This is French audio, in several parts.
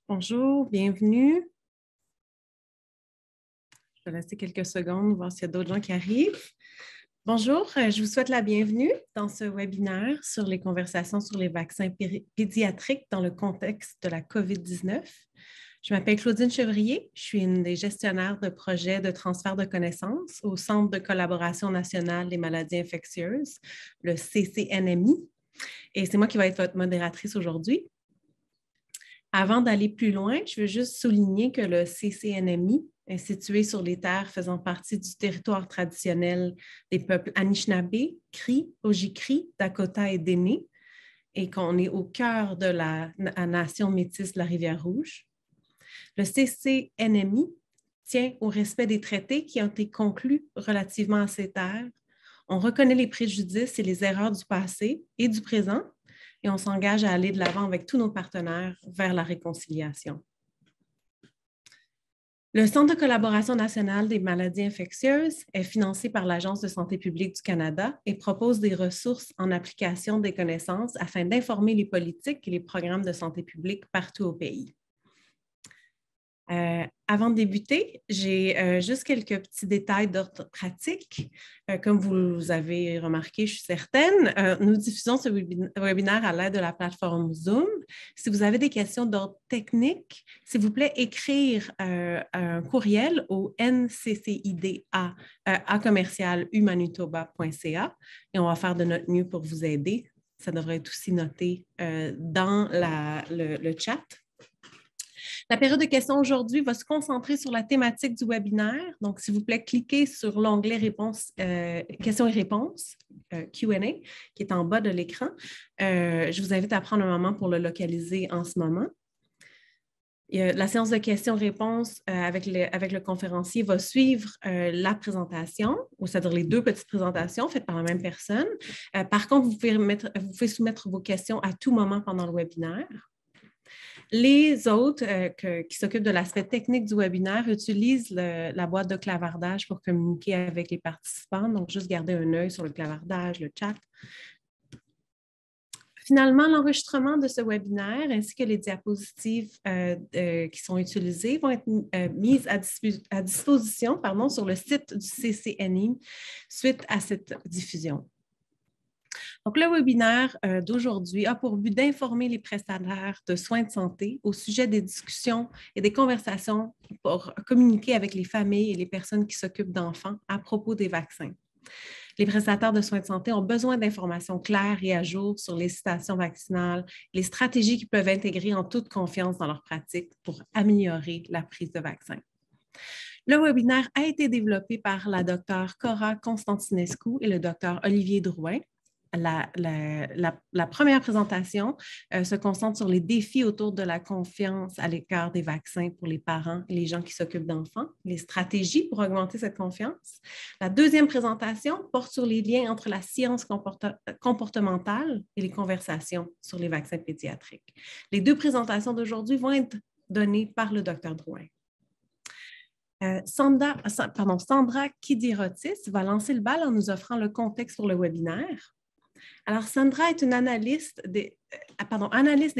Bonjour, bienvenue. Je vais laisser quelques secondes, voir s'il y a d'autres gens qui arrivent. Bonjour, je vous souhaite la bienvenue dans ce webinaire sur les conversations sur les vaccins pédiatriques dans le contexte de la COVID-19. Je m'appelle Claudine Chevrier, je suis une des gestionnaires de projets de transfert de connaissances au Centre de collaboration nationale des maladies infectieuses, le CCNMI, et c'est moi qui vais être votre modératrice aujourd'hui. Avant d'aller plus loin, je veux juste souligner que le CCNMI est situé sur les terres faisant partie du territoire traditionnel des peuples Anishinaabe, Cri, Ojibwe, Dakota et Dene, et qu'on est au cœur de la nation métisse de la Rivière-Rouge. Le CCNMI tient au respect des traités qui ont été conclus relativement à ces terres. On reconnaît les préjudices et les erreurs du passé et du présent, et on s'engage à aller de l'avant avec tous nos partenaires vers la réconciliation. Le Centre de collaboration nationale des maladies infectieuses est financé par l'Agence de santé publique du Canada et propose des ressources en application des connaissances afin d'informer les politiques et les programmes de santé publique partout au pays. Avant de débuter, j'ai juste quelques petits détails d'ordre pratique. Comme vous avez remarqué, je suis certaine, nous diffusons ce webinaire à l'aide de la plateforme Zoom. Si vous avez des questions d'ordre technique, s'il vous plaît, écrire un courriel au ncida@humanitoba.ca et on va faire de notre mieux pour vous aider. Ça devrait être aussi noté dans le chat. La période de questions aujourd'hui va se concentrer sur la thématique du webinaire. Donc, s'il vous plaît, cliquez sur l'onglet questions et réponses, Q&A, qui est en bas de l'écran. Je vous invite à prendre un moment pour le localiser en ce moment. La séance de questions-réponses avec le conférencier va suivre la présentation, c'est-à-dire les deux petites présentations faites par la même personne. Par contre, vous pouvez soumettre vos questions à tout moment pendant le webinaire. Les autres qui s'occupent de l'aspect technique du webinaire utilisent la boîte de clavardage pour communiquer avec les participants. Donc, juste garder un œil sur le clavardage, le chat. Finalement, l'enregistrement de ce webinaire ainsi que les diapositives qui sont utilisées vont être mises à disposition sur le site du CCNI suite à cette diffusion. Donc, le webinaire d'aujourd'hui a pour but d'informer les prestataires de soins de santé au sujet des discussions et des conversations pour communiquer avec les familles et les personnes qui s'occupent d'enfants à propos des vaccins. Les prestataires de soins de santé ont besoin d'informations claires et à jour sur les citations vaccinales, les stratégies qu'ils peuvent intégrer en toute confiance dans leur pratique pour améliorer la prise de vaccin. Le webinaire a été développé par la Dr Cora Constantinescu et le Dr Olivier Drouin. La première présentation se concentre sur les défis autour de la confiance à l'égard des vaccins pour les parents et les gens qui s'occupent d'enfants, les stratégies pour augmenter cette confiance. La deuxième présentation porte sur les liens entre la science comportementale et les conversations sur les vaccins pédiatriques. Les deux présentations d'aujourd'hui vont être données par le Dr Drouin. Sandra Kidirotis va lancer le bal en nous offrant le contexte pour le webinaire. Alors, Sandra est une analyste des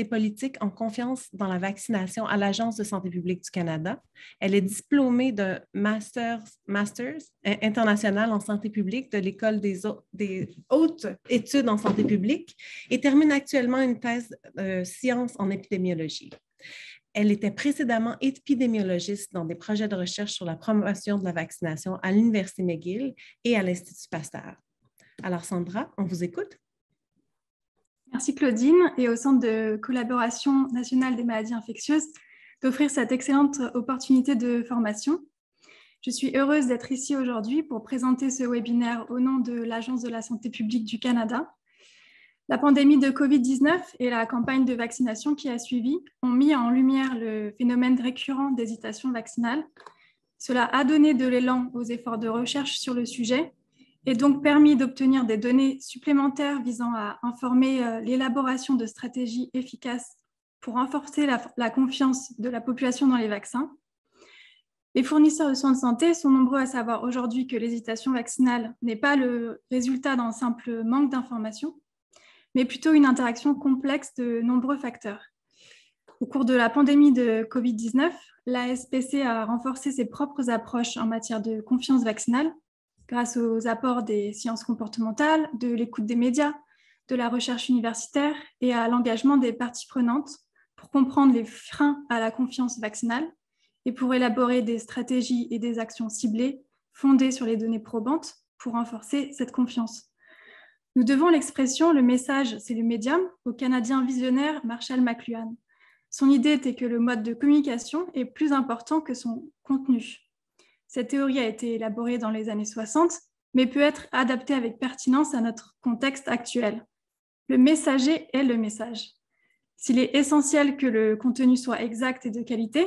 politiques en confiance dans la vaccination à l'Agence de santé publique du Canada. Elle est diplômée d'un Masters international en santé publique de l'École des hautes études en santé publique et termine actuellement une thèse de sciences en épidémiologie. Elle était précédemment épidémiologiste dans des projets de recherche sur la promotion de la vaccination à l'Université McGill et à l'Institut Pasteur. Alors, Sandra, on vous écoute. Merci Claudine et au Centre de collaboration nationale des maladies infectieuses d'offrir cette excellente opportunité de formation. Je suis heureuse d'être ici aujourd'hui pour présenter ce webinaire au nom de l'Agence de la santé publique du Canada. La pandémie de COVID-19 et la campagne de vaccination qui a suivi ont mis en lumière le phénomène récurrent d'hésitation vaccinale. Cela a donné de l'élan aux efforts de recherche sur le sujet et donc permis d'obtenir des données supplémentaires visant à informer l'élaboration de stratégies efficaces pour renforcer la confiance de la population dans les vaccins. Les fournisseurs de soins de santé sont nombreux à savoir aujourd'hui que l'hésitation vaccinale n'est pas le résultat d'un simple manque d'information, mais plutôt une interaction complexe de nombreux facteurs. Au cours de la pandémie de Covid-19, l'ASPC a renforcé ses propres approches en matière de confiance vaccinale grâce aux apports des sciences comportementales, de l'écoute des médias, de la recherche universitaire et à l'engagement des parties prenantes pour comprendre les freins à la confiance vaccinale et pour élaborer des stratégies et des actions ciblées fondées sur les données probantes pour renforcer cette confiance. Nous devons l'expression « le message, c'est le médium » au Canadien visionnaire Marshall McLuhan. Son idée était que le mode de communication est plus important que son contenu. Cette théorie a été élaborée dans les années 60, mais peut être adaptée avec pertinence à notre contexte actuel. Le messager est le message. S'il est essentiel que le contenu soit exact et de qualité,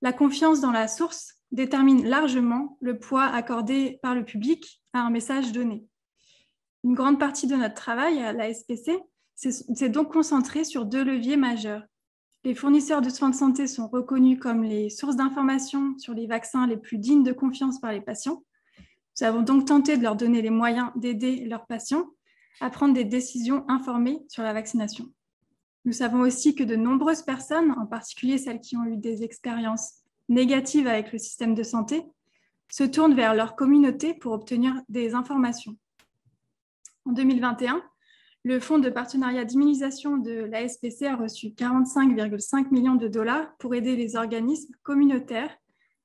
la confiance dans la source détermine largement le poids accordé par le public à un message donné. Une grande partie de notre travail à la SPC s'est donc concentrée sur 2 leviers majeurs. Les fournisseurs de soins de santé sont reconnus comme les sources d'informations sur les vaccins les plus dignes de confiance par les patients. Nous avons donc tenté de leur donner les moyens d'aider leurs patients à prendre des décisions informées sur la vaccination. Nous savons aussi que de nombreuses personnes, en particulier celles qui ont eu des expériences négatives avec le système de santé, se tournent vers leur communauté pour obtenir des informations. En 2021, le Fonds de partenariat d'immunisation de l'ASPC a reçu 45,5 millions de dollars pour aider les organismes communautaires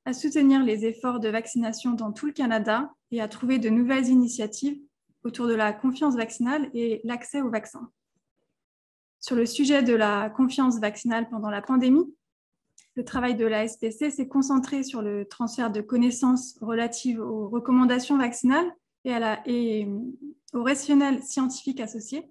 à soutenir les efforts de vaccination dans tout le Canada et à trouver de nouvelles initiatives autour de la confiance vaccinale et l'accès aux vaccins. Sur le sujet de la confiance vaccinale pendant la pandémie, le travail de l'ASPC s'est concentré sur le transfert de connaissances relatives aux recommandations vaccinales et au rationnel scientifique associé,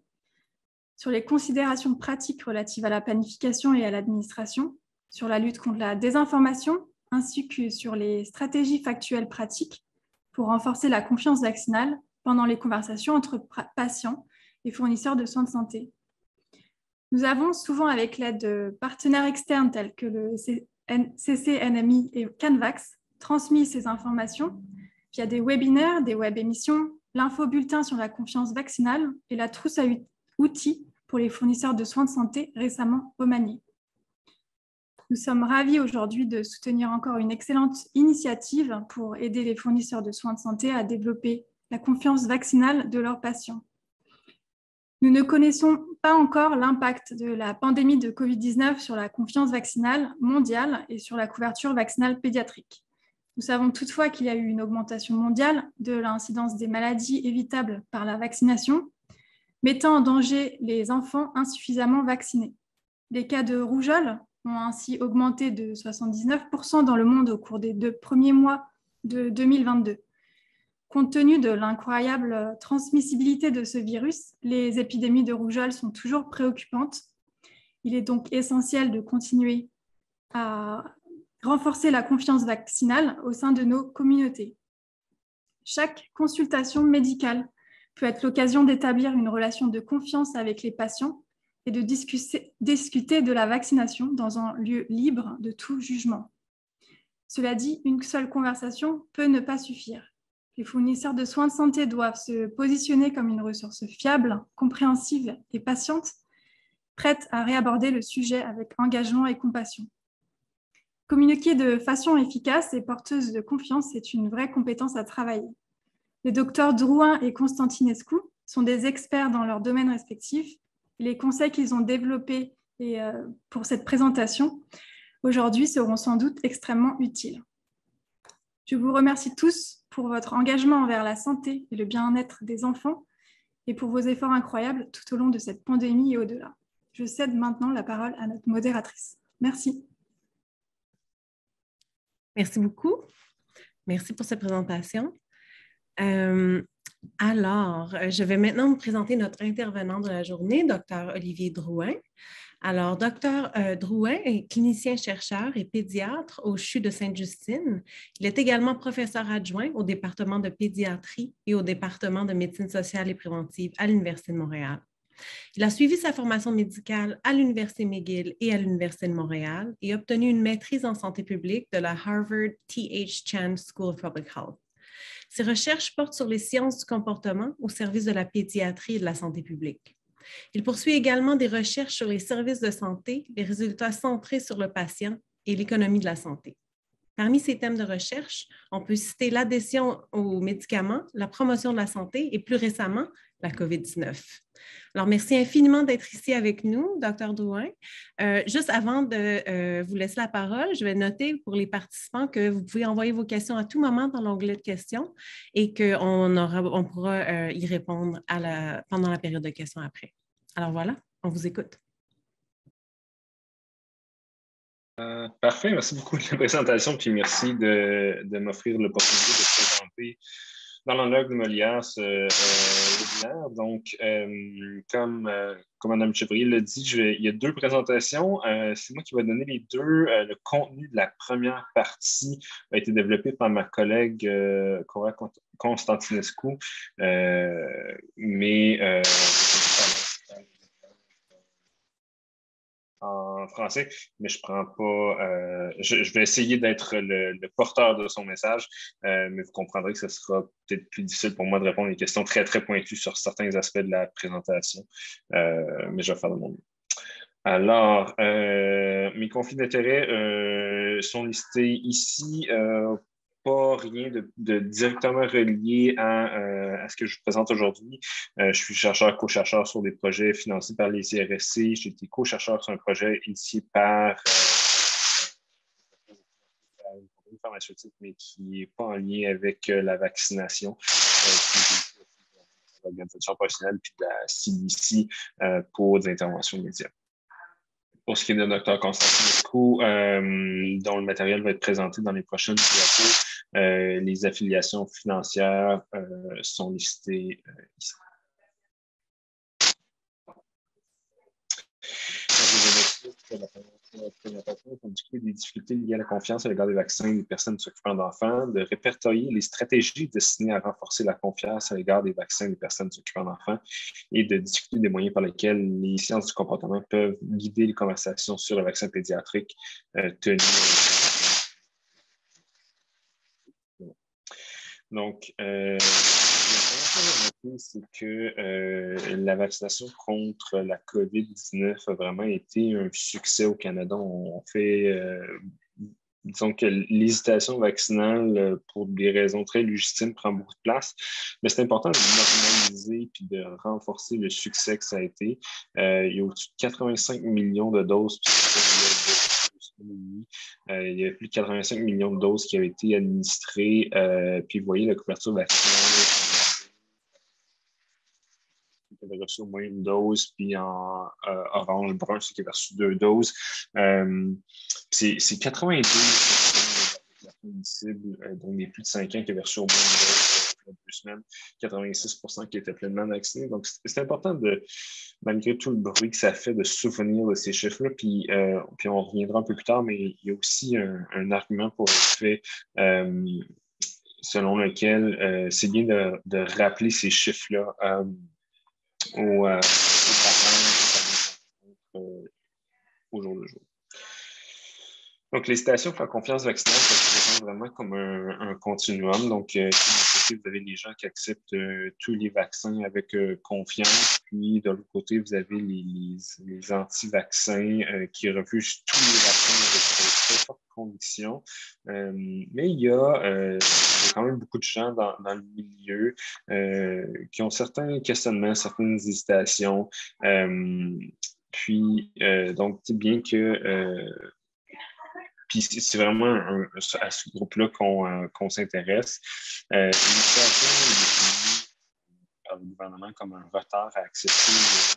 sur les considérations pratiques relatives à la planification et à l'administration, sur la lutte contre la désinformation, ainsi que sur les stratégies factuelles pratiques pour renforcer la confiance vaccinale pendant les conversations entre patients et fournisseurs de soins de santé. Nous avons souvent, avec l'aide de partenaires externes tels que le CCNMI et Canvax, transmis ces informations via des webinaires, des web-émissions, l'infobulletin sur la confiance vaccinale et la trousse à outils pour les fournisseurs de soins de santé récemment remaniés. Nous sommes ravis aujourd'hui de soutenir encore une excellente initiative pour aider les fournisseurs de soins de santé à développer la confiance vaccinale de leurs patients. Nous ne connaissons pas encore l'impact de la pandémie de Covid-19 sur la confiance vaccinale mondiale et sur la couverture vaccinale pédiatrique. Nous savons toutefois qu'il y a eu une augmentation mondiale de l'incidence des maladies évitables par la vaccination, mettant en danger les enfants insuffisamment vaccinés. Les cas de rougeole ont ainsi augmenté de 79% dans le monde au cours des 2 premiers mois de 2022. Compte tenu de l'incroyable transmissibilité de ce virus, les épidémies de rougeole sont toujours préoccupantes. Il est donc essentiel de continuer à renforcer la confiance vaccinale au sein de nos communautés. Chaque consultation médicale peut être l'occasion d'établir une relation de confiance avec les patients et de discuter de la vaccination dans un lieu libre de tout jugement. Cela dit, une seule conversation peut ne pas suffire. Les fournisseurs de soins de santé doivent se positionner comme une ressource fiable, compréhensive et patiente, prête à réaborder le sujet avec engagement et compassion. Communiquer de façon efficace et porteuse de confiance est une vraie compétence à travailler. Les docteurs Drouin et Constantinescu sont des experts dans leurs domaines respectifs. Les conseils qu'ils ont développés pour cette présentation aujourd'hui seront sans doute extrêmement utiles. Je vous remercie tous pour votre engagement envers la santé et le bien-être des enfants et pour vos efforts incroyables tout au long de cette pandémie et au-delà. Je cède maintenant la parole à notre modératrice. Merci. Merci beaucoup. Merci pour cette présentation. Alors, je vais maintenant vous présenter notre intervenant de la journée, Dr. Olivier Drouin. Alors, Dr. Drouin est clinicien-chercheur et pédiatre au CHU de Sainte-Justine. Il est également professeur adjoint au département de pédiatrie et au département de médecine sociale et préventive à l'Université de Montréal. Il a suivi sa formation médicale à l'Université McGill et à l'Université de Montréal et obtenu une maîtrise en santé publique de la Harvard T.H. Chan School of Public Health. Ses recherches portent sur les sciences du comportement au service de la pédiatrie et de la santé publique. Il poursuit également des recherches sur les services de santé, les résultats centrés sur le patient et l'économie de la santé. Parmi ces thèmes de recherche, on peut citer l'adhésion aux médicaments, la promotion de la santé et plus récemment, la COVID-19. Alors, merci infiniment d'être ici avec nous, Dr. Drouin. Juste avant de vous laisser la parole, je vais noter pour les participants que vous pouvez envoyer vos questions à tout moment dans l'onglet de questions et qu'on pourra y répondre pendant la période de questions après. Alors voilà, on vous écoute. Parfait, merci beaucoup de la présentation, puis merci de m'offrir l'opportunité de présenter dans l'honneur de Molière ce webinaire. Donc, comme Mme Chevrier l'a dit, il y a deux présentations. C'est moi qui vais donner les deux. Le contenu de la première partie a été développé par ma collègue Cora Constantinescu, en français, mais je prends pas. Je vais essayer d'être le porteur de son message, mais vous comprendrez que ce sera peut-être plus difficile pour moi de répondre à des questions très, très pointues sur certains aspects de la présentation, mais je vais faire de mon mieux. Alors, mes conflits d'intérêts sont listés ici. Pas rien de directement relié à ce que je vous présente aujourd'hui. Je suis chercheur, co-chercheur sur des projets financés par les CRSC. J'ai été co-chercheur sur un projet initié par une compagnie pharmaceutique, mais qui n'est pas en lien avec la vaccination. L'organisation professionnelle puis de la CDC pour des interventions médicales. Pour ce qui est de Dr. Constantinescu, dont le matériel va être présenté dans les prochaines diapos, les affiliations financières sont listées ici. La présentation va discuter des difficultés liées à la confiance à l'égard des vaccins des personnes s'occupant d'enfants, de répertorier les stratégies destinées à renforcer la confiance à l'égard des vaccins des personnes s'occupant d'enfants et de discuter des moyens par lesquels les sciences du comportement peuvent guider les conversations sur le vaccin pédiatrique tenues. Donc, c'est que la vaccination contre la COVID-19 a vraiment été un succès au Canada. On fait, disons que l'hésitation vaccinale, pour des raisons très légitimes, prend beaucoup de place, mais c'est important de normaliser et de renforcer le succès que ça a été. Il y a au-dessus de 85 millions de doses. Il y a plus de 85 millions de doses qui avaient été administrées. Puis vous voyez la couverture vaccinale. Qui avait reçu au moins une dose, puis en orange, brun, ceux qui avaient reçu 2 doses. C'est 92% de la population cible, donc les plus de 5 ans qui avaient reçu au moins une dose pour 2 semaines, 86% qui étaient pleinement vaccinés. Donc, c'est important de, malgré tout le bruit que ça fait, de se souvenir de ces chiffres-là. Puis on reviendra un peu plus tard, mais il y a aussi un argument pour le fait selon lequel c'est bien de rappeler ces chiffres-là aux parents au jour le jour. Donc, les citations pour la confiance vaccinale, ça se présente vraiment comme un continuum. Donc, de côté, vous avez les gens qui acceptent tous les vaccins avec confiance, puis de l'autre côté, vous avez les anti-vaccins qui refusent tous les vaccins avec très forte conviction. Mais il y a quand même beaucoup de gens dans le milieu qui ont certains questionnements, certaines hésitations. Donc, bien que puis c'est vraiment à ce groupe-là qu'on s'intéresse. L'initiation est définie par le gouvernement comme un retard à accepter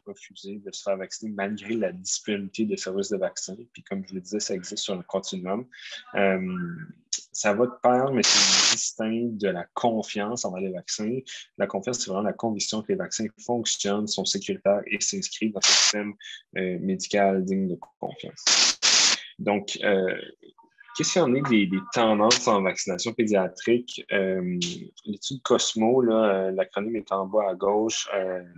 ou refuser de se faire vacciner malgré la disponibilité de services de vaccins. Puis comme je le disais, ça existe sur le continuum. Ça va de pair, mais c'est distinct de la confiance envers les vaccins. La confiance, c'est vraiment la conviction que les vaccins fonctionnent, sont sécuritaires et s'inscrivent dans un système médical digne de confiance. Donc, qu'est-ce qu'il y en est des tendances en vaccination pédiatrique? L'étude COSMO, l'acronyme est en bas à gauche,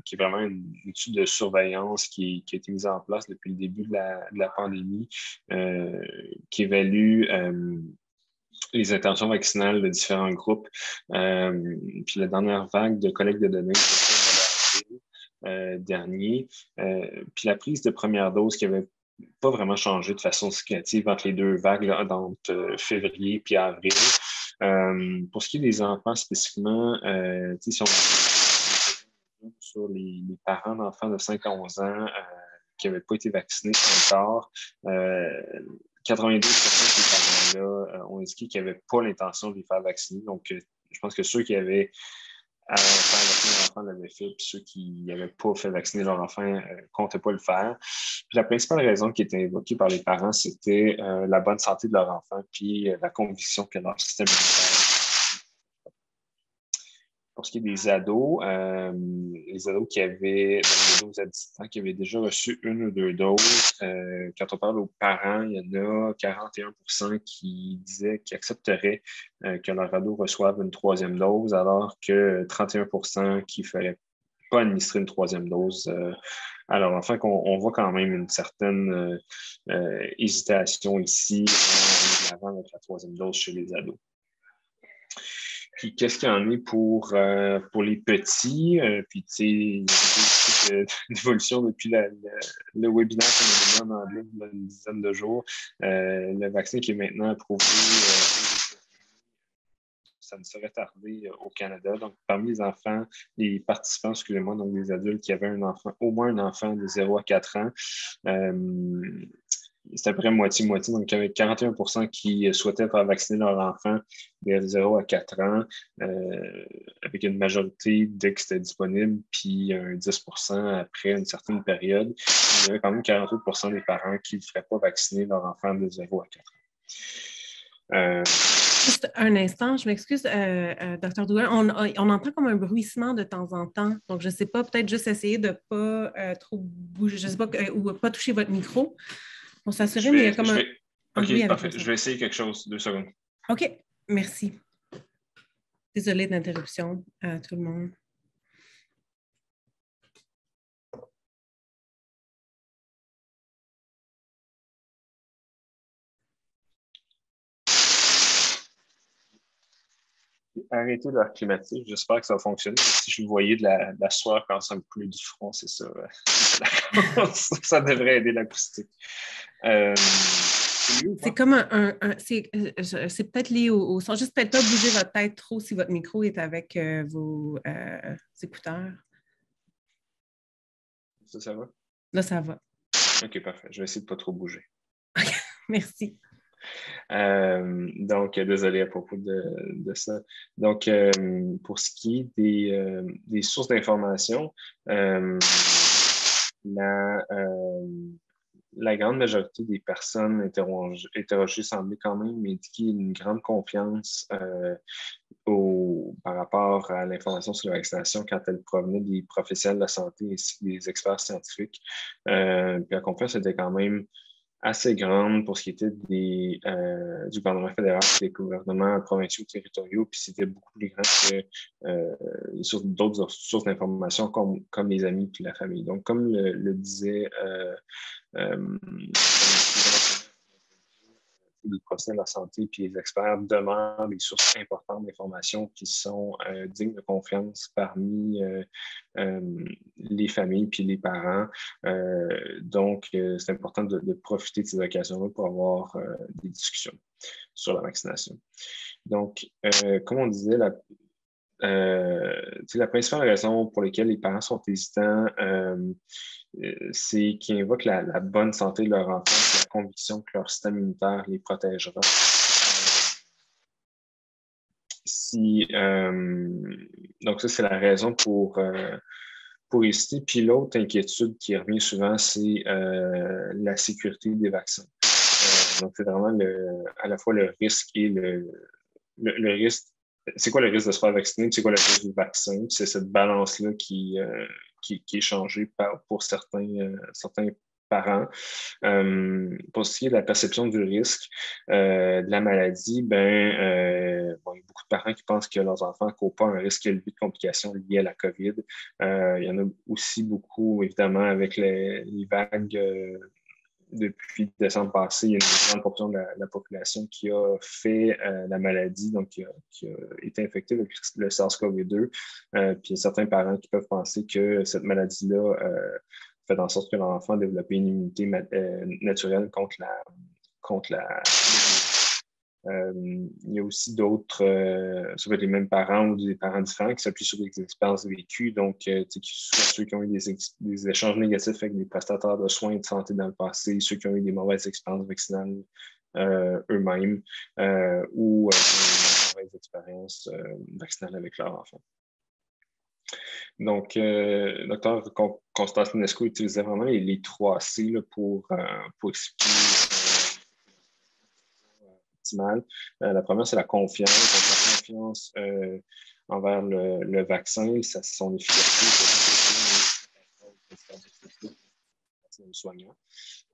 qui est vraiment une étude de surveillance qui a été mise en place depuis le début de la pandémie, qui évalue les intentions vaccinales de différents groupes. Puis la dernière vague de collecte de données, dernier. Puis la prise de première dose qui avait pas vraiment changé de façon significative entre les deux vagues, là, entre février et avril. Pour ce qui est des enfants spécifiquement, si on sur les parents d'enfants de 5 à 11 ans qui n'avaient pas été vaccinés encore, 92% de ces parents-là ont indiqué qu'ils n'avaient pas l'intention de les faire vacciner. Donc, je pense que ceux qui avaient faire vacciner leur enfant l'avaient fait, puis ceux qui n'avaient pas fait vacciner leur enfant ne comptaient pas le faire. Puis la principale raison qui était évoquée par les parents, c'était la bonne santé de leur enfant, puis la conviction que leur système immunitaire. Pour ce qui est des ados, les ados qui avaient, dans les 12 à 17 ans, qui avaient déjà reçu une ou deux doses, quand on parle aux parents, il y en a 41% qui disaient qu'ils accepteraient que leur ado reçoive une troisième dose, alors que 31% qui ne feraient pas administrer une troisième dose à leur enfant. On voit quand même une certaine hésitation ici en avant avec la troisième dose chez les ados. Puis, qu'est-ce qu'il y en est pour les petits? Puis, tu sais, il y a eu beaucoup d'évolution depuis le webinaire qu'on a donné en anglais il y a une dizaine de jours. Le vaccin qui est maintenant approuvé, ça ne serait tardé au Canada. Donc, parmi les enfants, les participants, excusez-moi, donc les adultes qui avaient un enfant, au moins un enfant de 0 à 4 ans, c'est à peu près moitié-moitié. Donc, avec 41% qui souhaitaient faire vacciner leur enfant de 0 à 4 ans, avec une majorité dès que c'était disponible, puis un 10% après une certaine période. Il y avait quand même 48% des parents qui ne feraient pas vacciner leur enfant de 0 à 4 ans. Juste un instant, je m'excuse, Dr. Dougal, on entend comme un bruissement de temps en temps. Donc, je ne sais pas, peut-être juste essayer de ne pas trop bouger, je ne sais pas, ou pas toucher votre micro pour s'assurer, mais il y a comme un bruit avec parfait. Je vais essayer quelque chose. 2 secondes. OK, merci. Désolée de l'interruption à tout le monde. Arrêtez l'air climatique. J'espère que ça va fonctionner. Si je vous voyais de la sueur quand ça me coule du front, c'est ça. Ça devrait aider l'acoustique. C'est comme c'est peut-être lié au son. Juste peut-être pas bouger votre tête trop si votre micro est avec vos écouteurs. Ça va? Là, ça va. OK, parfait. Je vais essayer de ne pas trop bouger. OK, merci. Donc, désolé à propos de ça. Donc, pour ce qui est des sources d'information, la grande majorité des personnes interrogées semblaient quand même indiquer une grande confiance par rapport à l'information sur la vaccination quand elle provenait des professionnels de la santé et des experts scientifiques. Puis la confiance était quand même assez grande pour ce qui était du gouvernement fédéral, des gouvernements provinciaux, territoriaux, puis c'était beaucoup plus grand que d'autres sources d'informations comme les amis et la famille. Donc, comme le disait les professionnels de la santé puis les experts demandent des sources importantes d'informations qui sont dignes de confiance parmi les familles puis les parents. Donc, c'est important de profiter de ces occasions-là pour avoir des discussions sur la vaccination. Donc, comme on disait, la principale raison pour laquelle les parents sont hésitants, c'est qu'ils invoquent la bonne santé de leur enfant et la conviction que leur système immunitaire les protégera. Donc, ça, c'est la raison pour hésiter. Puis l'autre inquiétude qui revient souvent, c'est la sécurité des vaccins. Donc, c'est vraiment à la fois le risque et le risque. C'est quoi le risque de se faire vacciner? C'est quoi le risque du vaccin? C'est cette balance-là qui est changée pour certains parents. Pour ce qui est de la perception du risque de la maladie, il y a beaucoup de parents qui pensent que leurs enfants ne courent pas un risque élevé de complications liées à la COVID. Il y en a aussi beaucoup, évidemment, avec les vagues depuis décembre passé, il y a une grande portion de la population qui a fait la maladie, donc qui a été infectée avec le SARS-CoV-2. Puis il y a certains parents qui peuvent penser que cette maladie-là fait en sorte que l'enfant a développé une immunité naturelle contre la il y a aussi d'autres, ça peut être les mêmes parents ou des parents différents qui s'appuient sur des expériences vécues, donc soit ceux qui ont eu des échanges négatifs avec des prestataires de soins de santé dans le passé, ceux qui ont eu des mauvaises expériences vaccinales eux-mêmes ou des mauvaises expériences vaccinales avec leur enfant. Donc, Dr. Constantinescu utilisait vraiment les 3 C là, pour expliquer optimale. La première, c'est la confiance. Donc, la confiance envers le vaccin, son efficacité, soignant.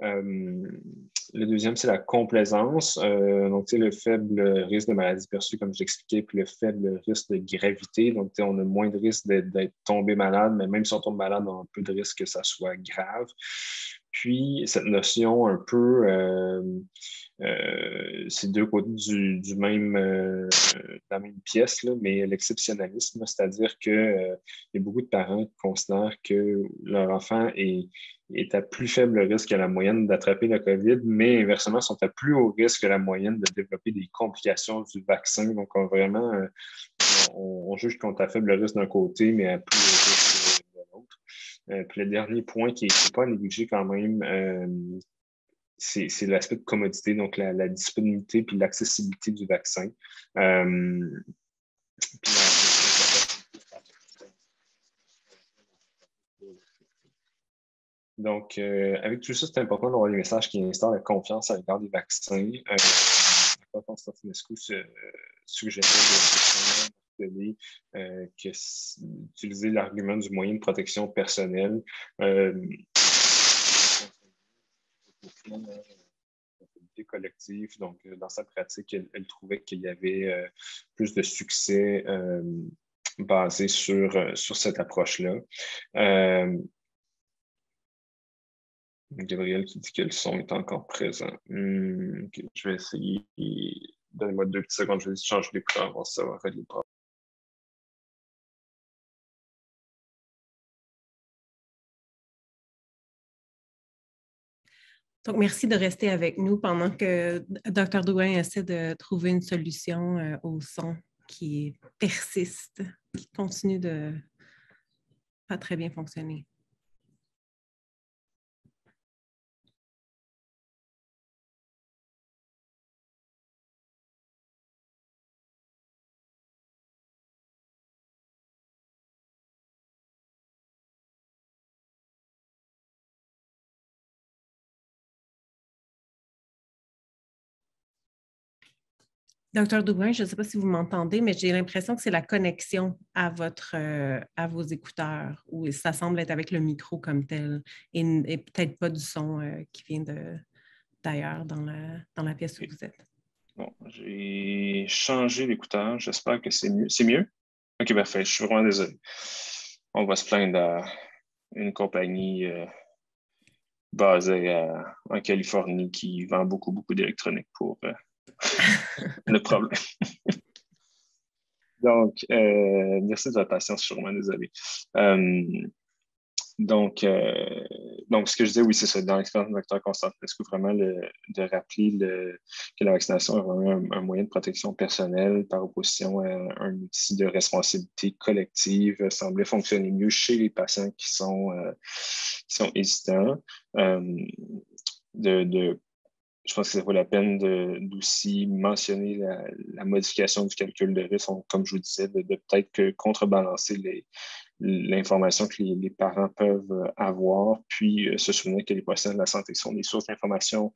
Le deuxième, c'est la complaisance. Donc, le faible risque de maladie perçue, comme je l'expliquais, puis le faible risque de gravité. Donc, on a moins de risque d'être tombé malade, mais même si on tombe malade, on a un peu de risque que ça soit grave. Puis, cette notion un peu, c'est 2 côtés de la même pièce, là, mais l'exceptionnalisme, c'est-à-dire qu'il y a beaucoup de parents qui considèrent que leur enfant est à plus faible risque que la moyenne d'attraper la COVID, mais inversement, sont à plus haut risque que la moyenne de développer des complications du vaccin. Donc, on juge qu'on est à faible risque d'un côté, mais à plus haut risque de l'autre. Puis le dernier point qui n'est pas négligé quand même, c'est l'aspect de commodité, donc la disponibilité puis l'accessibilité du vaccin. Donc, avec tout ça, c'est important d'avoir des messages qui instaurent la confiance à l'égard des vaccins. Constantinescu suggérait utiliser l'argument du moyen de protection personnelle. Collective. Donc, dans sa pratique, elle trouvait qu'il y avait plus de succès basé sur cette approche-là. Gabriel qui dit que le son est encore présent. Okay, je vais essayer. Donnez-moi 2 petites secondes, je vais changer l'écouteur, voir si ça va régler le problème. Donc, merci de rester avec nous pendant que Dr. Drouin essaie de trouver une solution au son qui persiste, qui continue de pas très bien fonctionner. Docteur Drouin, je ne sais pas si vous m'entendez, mais j'ai l'impression que c'est la connexion à vos écouteurs, ou ça semble être avec le micro comme tel, et peut-être pas du son qui vient d'ailleurs dans la pièce où vous êtes. Bon, j'ai changé l'écouteur. J'espère que c'est mieux. C'est mieux? OK, parfait. Je suis vraiment désolé. On va se plaindre à une compagnie basée en Californie qui vend beaucoup d'électronique pour le problème. Donc, merci de votre patience, je suis vraiment désolé. Donc, ce que je disais, oui, c'est ça. Dans l'expérience du docteur Constantinescu, vraiment de rappeler que la vaccination est vraiment un moyen de protection personnelle par opposition à un outil de responsabilité collective semblait fonctionner mieux chez les patients qui sont hésitants. Je pense que ça vaut la peine d'aussi mentionner la modification du calcul de risque, comme je vous disais, de peut-être que contrebalancer l'information que les parents peuvent avoir, puis se souvenir que les professionnels de la santé sont des sources d'information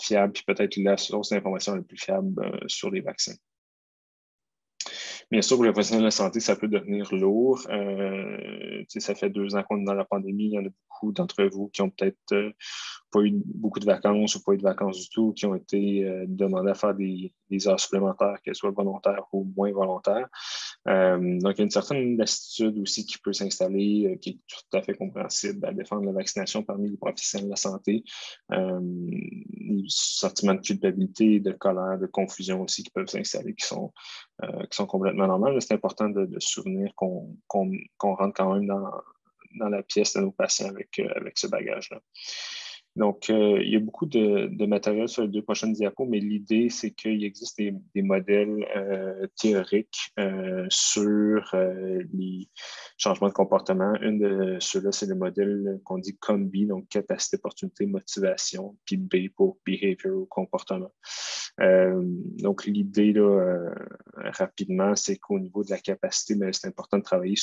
fiables, puis peut-être la source d'information la plus fiable sur les vaccins. Bien sûr, pour les professionnels de la santé, ça peut devenir lourd. Ça fait 2 ans qu'on est dans la pandémie. Il y en a beaucoup d'entre vous qui ont peut-être pas eu beaucoup de vacances ou pas eu de vacances du tout, qui ont été demandés à faire des heures supplémentaires, qu'elles soient volontaires ou moins volontaires. Donc, il y a une certaine lassitude aussi qui peut s'installer, qui est tout à fait compréhensible à défendre la vaccination parmi les professionnels de la santé. Les sentiments de culpabilité, de colère, de confusion aussi qui peuvent s'installer, qui sont complètement normales. Mais c'est important de se souvenir qu'on rentre quand même dans la pièce de nos patients avec ce bagage-là. Donc, il y a beaucoup de matériel sur les 2 prochaines diapos, mais l'idée, c'est qu'il existe des modèles théoriques sur les changements de comportement. Une de ceux-là, c'est le modèle qu'on dit COMBI, donc capacité, opportunité, motivation, puis B pour behavior ou comportement. Donc, l'idée, là, rapidement, c'est qu'au niveau de la capacité, c'est important de travailler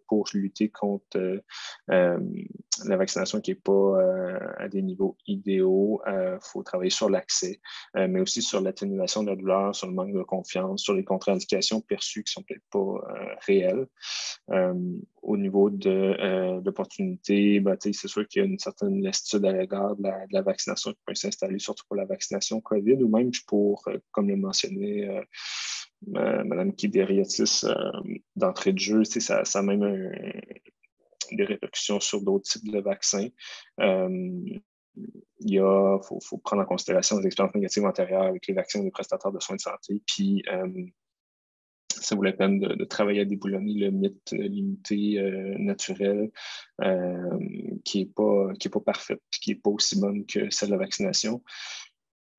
pour lutter contre la vaccination qui n'est pas à des niveaux idéaux. Il faut travailler sur l'accès, mais aussi sur l'atténuation de la douleur, sur le manque de confiance, sur les contre-indications perçues qui ne sont peut-être pas réelles. Au niveau de l'opportunité, c'est sûr qu'il y a une certaine lassitude à l'égard de la vaccination qui peut s'installer, surtout pour la vaccination COVID, ou même pour, comme le mentionnait Mme Kiberiatis d'entrée de jeu, ça a même des répercussions sur d'autres types de vaccins. Il faut prendre en considération les expériences négatives antérieures avec les vaccins des prestataires de soins de santé, puis ça vaut la peine de travailler à déboulonner le mythe limité naturel qui n'est pas parfaite, qui n'est pas aussi bonne que celle de la vaccination.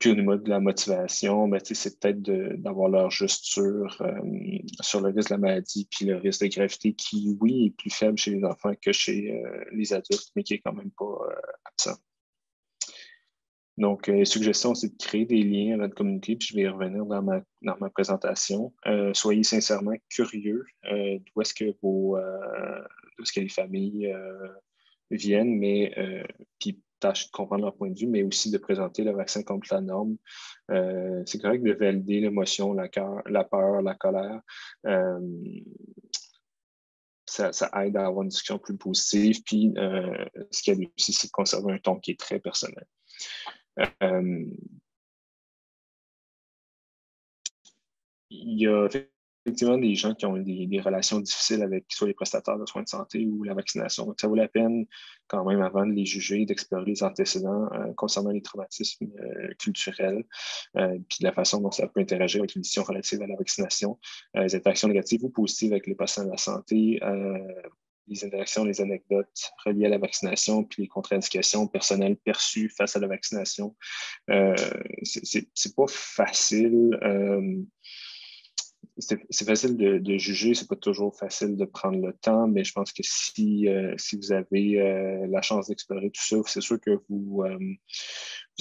Puis au niveau de la motivation, c'est peut-être d'avoir leur juste sur le risque de la maladie, puis le risque de gravité qui, oui, est plus faible chez les enfants que chez les adultes, mais qui est quand même pas absent. Donc, les suggestions, c'est de créer des liens à notre communauté, puis je vais y revenir dans ma présentation. Soyez sincèrement curieux d'où est-ce que les familles viennent, mais puis tâchez de comprendre leur point de vue, mais aussi de présenter le vaccin comme la norme. C'est correct de valider l'émotion, la peur, la colère. Ça aide à avoir une discussion plus positive. Puis, ce qu'il y a aussi, c'est de conserver un ton qui est très personnel. Il y a effectivement des gens qui ont des relations difficiles avec soit les prestataires de soins de santé ou la vaccination. Donc, ça vaut la peine quand même, avant de les juger, d'explorer les antécédents concernant les traumatismes culturels, puis la façon dont ça peut interagir avec les décisions relatives à la vaccination, les interactions négatives ou positives avec les patients de la santé, les interactions, les anecdotes reliées à la vaccination, puis les contre-indications personnelles perçues face à la vaccination. C'est pas facile. C'est facile de juger, c'est pas toujours facile de prendre le temps, mais je pense que si vous avez la chance d'explorer tout ça, c'est sûr que vous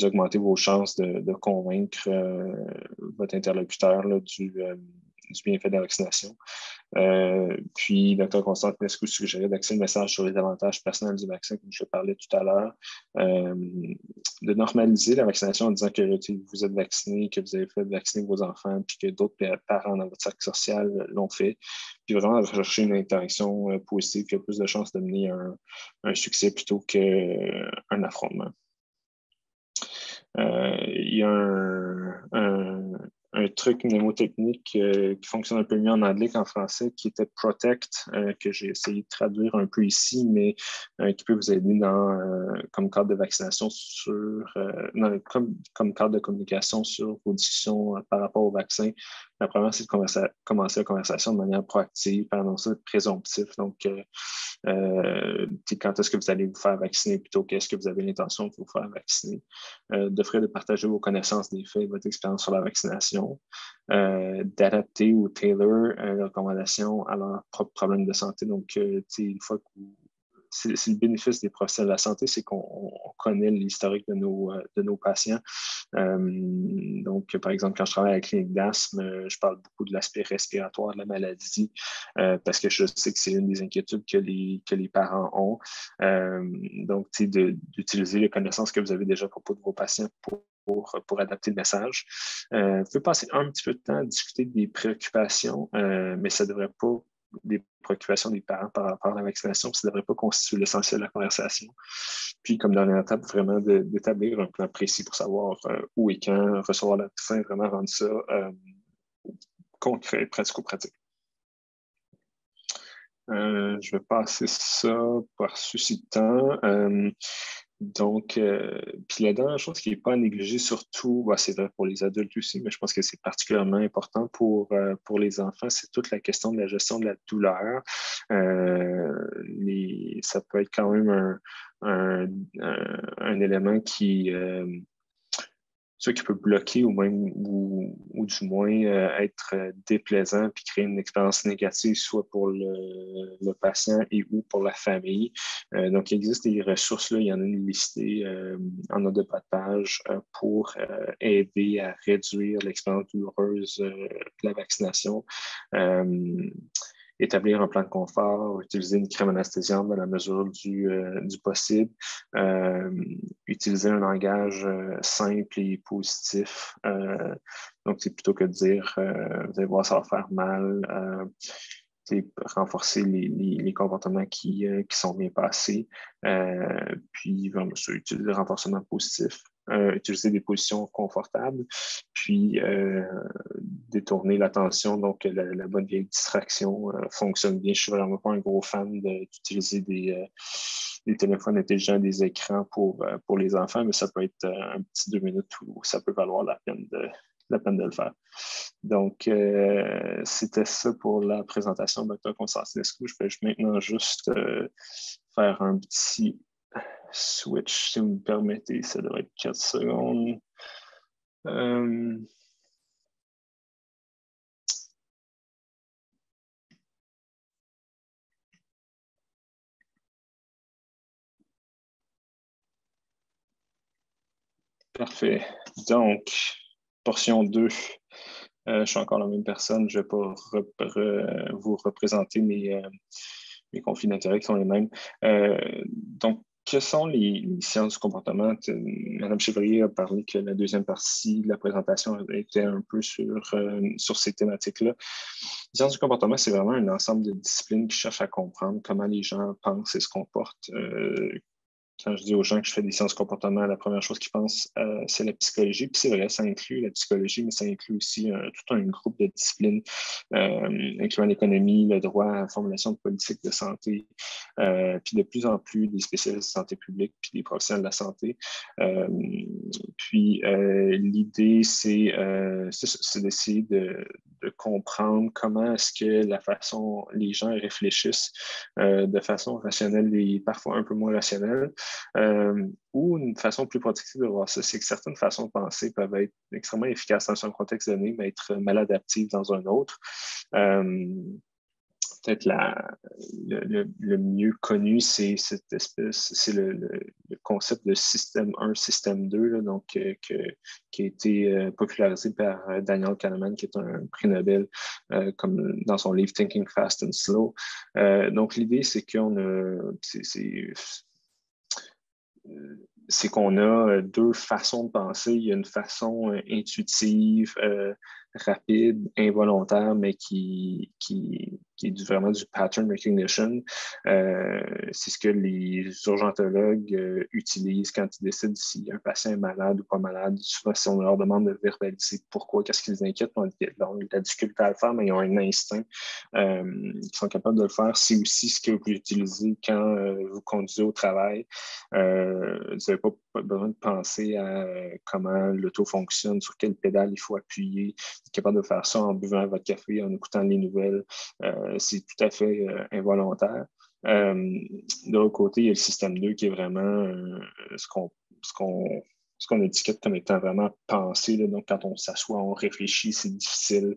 augmentez vos chances de convaincre votre interlocuteur là, du bienfait de la vaccination. Puis, Dr. Constante, est-ce que vous suggérez d'axer le message sur les avantages personnels du vaccin, comme je parlais tout à l'heure, de normaliser la vaccination en disant que vous êtes vacciné, que vous avez fait vacciner vos enfants, puis que d'autres parents dans votre cercle social l'ont fait, puis vraiment de rechercher une interaction positive qui a plus de chances de mener un succès plutôt qu'un affrontement. Il y a un truc mnémotechnique qui fonctionne un peu mieux en anglais qu'en français, qui était Protect, que j'ai essayé de traduire un peu ici, mais qui peut vous aider comme cadre de vaccination comme cadre de communication sur vos discussions par rapport au vaccin. La première, c'est de commencer la conversation de manière proactive, par exemple ça, présomptif. Donc, quand est-ce que vous allez vous faire vacciner plutôt qu'est-ce que vous avez l'intention de vous faire vacciner. De partager vos connaissances des faits, votre expérience sur la vaccination, d'adapter ou tailor les recommandations à leurs propres problèmes de santé. Donc, une fois que c'est le bénéfice des professionnels de la santé, c'est qu'on connaît l'historique de nos patients. Donc, par exemple, quand je travaille à la clinique d'asthme, je parle beaucoup de l'aspect respiratoire de la maladie parce que je sais que c'est une des inquiétudes que les parents ont. Donc, d'utiliser les connaissances que vous avez déjà à propos de vos patients pour pour adapter le message. Vous pouvez passer un petit peu de temps à discuter des préoccupations, mais ça ne devrait pas des préoccupations des parents par rapport à la vaccination, ça ne devrait pas constituer l'essentiel de la conversation. Puis, comme dernière étape, vraiment d'établir un plan précis pour savoir où et quand recevoir la vaccin, vraiment rendre ça concret, pratico-pratique. Je vais passer ça par souci de temps. Donc, puis la dernière chose qui n'est pas à négliger, surtout, c'est vrai pour les adultes aussi, mais je pense que c'est particulièrement important pour les enfants, c'est toute la question de la gestion de la douleur. Ça peut être quand même un élément qui peut bloquer ou du moins être déplaisant puis créer une expérience négative, soit pour le patient et ou pour la famille. Donc, il existe des ressources, là, il y en a une listée en note de bas de page pour aider à réduire l'expérience douloureuse de la vaccination. Établir un plan de confort, utiliser une crème anesthésiante dans la mesure du possible, utiliser un langage simple et positif. Donc, c'est plutôt que de dire vous allez voir, ça va faire mal. Renforcer les comportements qui sont bien passés. Puis, vraiment, utiliser le renforcement positif. Utiliser des positions confortables, puis détourner l'attention. Donc, la bonne vieille distraction fonctionne bien. Je ne suis vraiment pas un gros fan d'utiliser des téléphones intelligents, des écrans pour les enfants, mais ça peut être un petit 2 minutes où ça peut valoir la peine de le faire. Donc, c'était ça pour la présentation de Dr. Constantinescu. Je vais maintenant juste faire un petit switch, si vous me permettez. Ça devrait être 4 secondes. Parfait. Donc, portion 2. Je suis encore la même personne. Je ne vais pas vous représenter mes conflits d'intérêt qui sont les mêmes. Donc, que sont les sciences du comportement? Mme Chevrier a parlé que la deuxième partie de la présentation était un peu sur ces thématiques-là. Les sciences du comportement, c'est vraiment un ensemble de disciplines qui cherchent à comprendre comment les gens pensent et se comportent. Quand je dis aux gens que je fais des sciences du comportement, la première chose qu'ils pensent, c'est la psychologie. Puis c'est vrai, ça inclut la psychologie, mais ça inclut aussi tout un groupe de disciplines, incluant l'économie, le droit, la formulation de politique de santé, puis de plus en plus des spécialistes de santé publique, puis des professionnels de la santé. Puis l'idée, c'est d'essayer de comprendre comment est-ce que les gens réfléchissent de façon rationnelle et parfois un peu moins rationnelle. Ou une façon plus protective de voir ça, c'est que certaines façons de penser peuvent être extrêmement efficaces dans un contexte donné, mais être maladaptives dans un autre. Peut-être le mieux connu, c'est le concept de système 1, système 2, là, donc, qui a été popularisé par Daniel Kahneman, qui est un prix Nobel, comme dans son livre Thinking Fast and Slow. Donc, l'idée, c'est qu'on a deux façons de penser. Il y a une façon intuitive, rapide, involontaire, mais qui est vraiment du pattern recognition. C'est ce que les urgentologues utilisent quand ils décident si un patient est malade ou pas malade. Souvent, si on leur demande de verbaliser pourquoi, qu'est-ce qui les inquiète, on a de la difficulté à le faire, mais ils ont un instinct qui sont capables de le faire. C'est aussi ce que vous utilisez quand vous conduisez au travail. Vous n'avez pas besoin de penser à comment l'auto fonctionne, sur quelle pédale il faut appuyer. Vous êtes capable de faire ça en buvant votre café, en écoutant les nouvelles. C'est tout à fait involontaire. De l'autre côté, il y a le système 2 qui est vraiment ce qu'on étiquette comme étant vraiment pensé. Là. Donc, quand on s'assoit, on réfléchit, c'est difficile.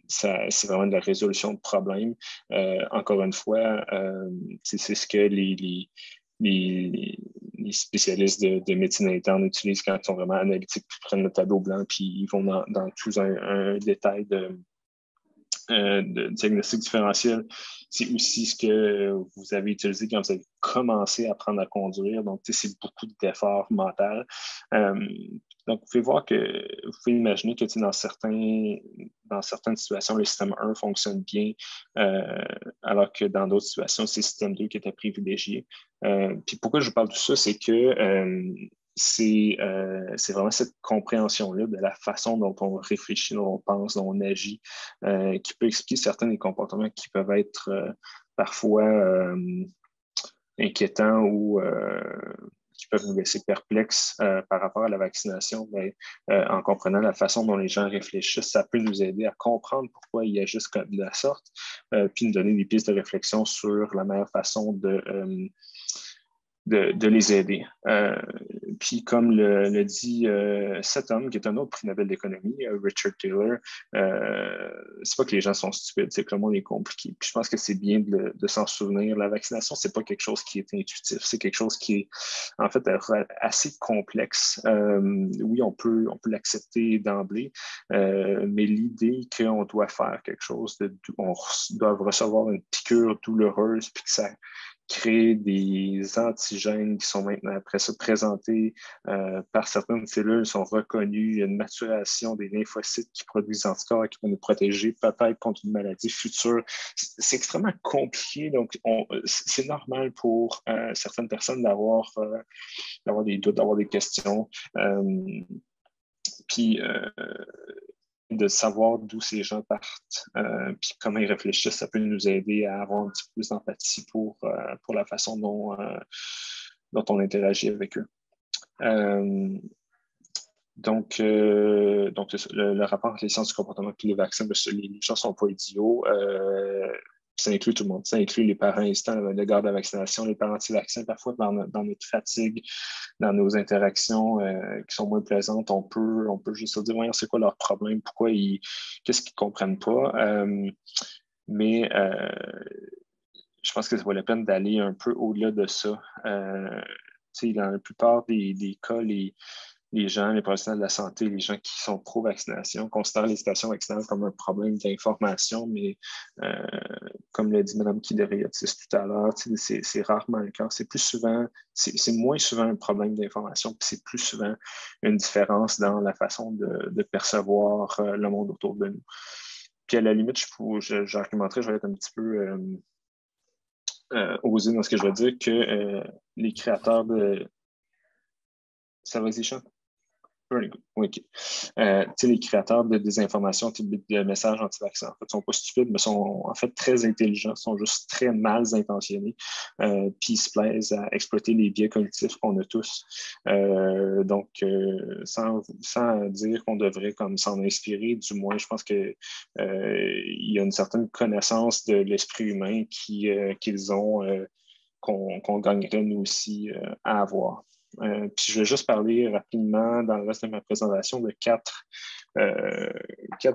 C'est vraiment de la résolution de problèmes. Encore une fois, c'est ce que les spécialistes de médecine interne utilisent quand ils sont vraiment analytiques, puis prennent le tableau blanc, puis ils vont dans tout un détail de diagnostic différentiel, c'est aussi ce que vous avez utilisé quand vous avez commencé à apprendre à conduire. Donc, c'est beaucoup d'efforts mentaux. Donc, vous pouvez voir que, vous pouvez imaginer que dans certaines situations, le système 1 fonctionne bien, alors que dans d'autres situations, c'est le système 2 qui était privilégié. Puis pourquoi je vous parle de tout ça, c'est que c'est vraiment cette compréhension-là de la façon dont on réfléchit, dont on pense, dont on agit, qui peut expliquer certains des comportements qui peuvent être parfois inquiétants ou qui peuvent nous laisser perplexes par rapport à la vaccination. Mais, en comprenant la façon dont les gens réfléchissent, ça peut nous aider à comprendre pourquoi ils agissent de la sorte, puis nous donner des pistes de réflexion sur la meilleure façon de les aider. Puis comme le dit cet homme, qui est un autre prix Nobel d'économie, Richard Taylor, c'est pas que les gens sont stupides, c'est que le monde est compliqué. Puis je pense que c'est bien de s'en souvenir. La vaccination, c'est pas quelque chose qui est intuitif, c'est quelque chose qui est en fait assez complexe. Oui, on peut l'accepter d'emblée, mais l'idée qu'on doit faire quelque chose, on doit recevoir une piqûre douloureuse, puis que ça créer des antigènes qui sont maintenant après ça présentés par certaines cellules, sont reconnus, il y a une maturation des lymphocytes qui produisent des anticorps qui vont nous protéger peut-être contre une maladie future. C'est extrêmement compliqué, donc c'est normal pour certaines personnes d'avoir des doutes, d'avoir des questions. Puis de savoir d'où ces gens partent, puis comment ils réfléchissent, ça peut nous aider à avoir un petit peu plus d'empathie pour la façon dont on interagit avec eux. Donc le rapport entre les sciences du comportement et les vaccins, les gens ne sont pas idiots. Ça inclut tout le monde. Ça inclut les parents hésitants à l'égard de la vaccination, les parents anti-vaccins, parfois dans notre fatigue, dans nos interactions qui sont moins plaisantes, on peut juste se dire, voyons, c'est quoi leur problème, qu'est-ce qu'ils ne comprennent pas. Mais je pense que ça vaut la peine d'aller un peu au-delà de ça. Dans la plupart des cas, les gens, les professionnels de la santé, les gens qui sont pro-vaccination considèrent les situations vaccinales comme un problème d'information, mais comme l'a dit Mme Kideriatis tout à l'heure, c'est rarement le cas. C'est moins souvent un problème d'information, puis c'est plus souvent une différence dans la façon de percevoir le monde autour de nous. Puis à la limite, j'argumenterais, je vais être un petit peu osé dans ce que je vais dire, que les créateurs de... Ça va-y, Sean? Oui, okay. Les créateurs de désinformation, de messages anti-vaccins, en fait, sont pas stupides, mais sont en fait très intelligents, sont juste très mal intentionnés, puis ils se plaisent à exploiter les biais cognitifs qu'on a tous. Donc, sans dire qu'on devrait comme s'en inspirer, du moins, je pense que il y a une certaine connaissance de l'esprit humain qu'ils ont, qu'on gagnerait nous aussi à avoir. Puis je vais juste parler rapidement dans le reste de ma présentation de quatre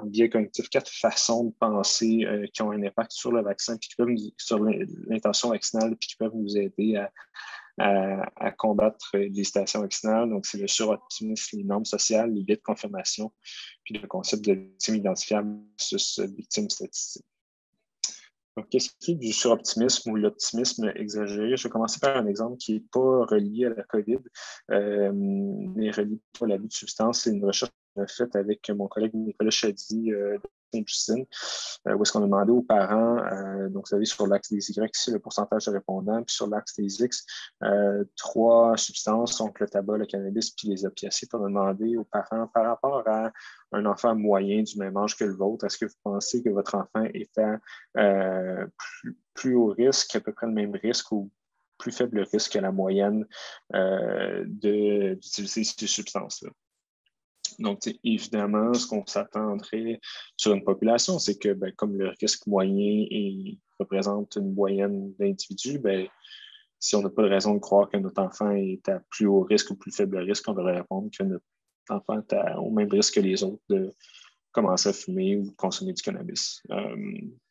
biais cognitifs, 4 façons de penser qui ont un impact sur le vaccin, puis sur l'intention vaccinale, puis qui peuvent nous aider à combattre les hésitations vaccinales. Donc, c'est le suroptimisme, les normes sociales, les biais de confirmation, puis le concept de victime identifiable versus victime statistique. Donc, qu'est-ce qui est du suroptimisme ou l'optimisme exagéré? Je vais commencer par un exemple qui n'est pas relié à la COVID, mais relié à l'abus de substances. C'est une recherche qu'on a faite avec mon collègue Nicolas Chady de Sainte-Justine, où est-ce qu'on a demandé aux parents, donc vous avez sur l'axe des Y ici le pourcentage de répondants, puis sur l'axe des X, 3 substances, donc le tabac, le cannabis, puis les opiacés. On a demandé aux parents par rapport à un enfant moyen du même âge que le vôtre, est-ce que vous pensez que votre enfant est à plus haut risque, à peu près le même risque ou plus faible risque que la moyenne d'utiliser ces substances-là? Donc, évidemment, ce qu'on s'attendrait sur une population, c'est que comme le risque moyen représente une moyenne d'individus, si on n'a pas de raison de croire que notre enfant est à plus haut risque ou plus faible risque, on devrait répondre que notre enfant est au même risque que les autres de commencer à fumer ou de consommer du cannabis.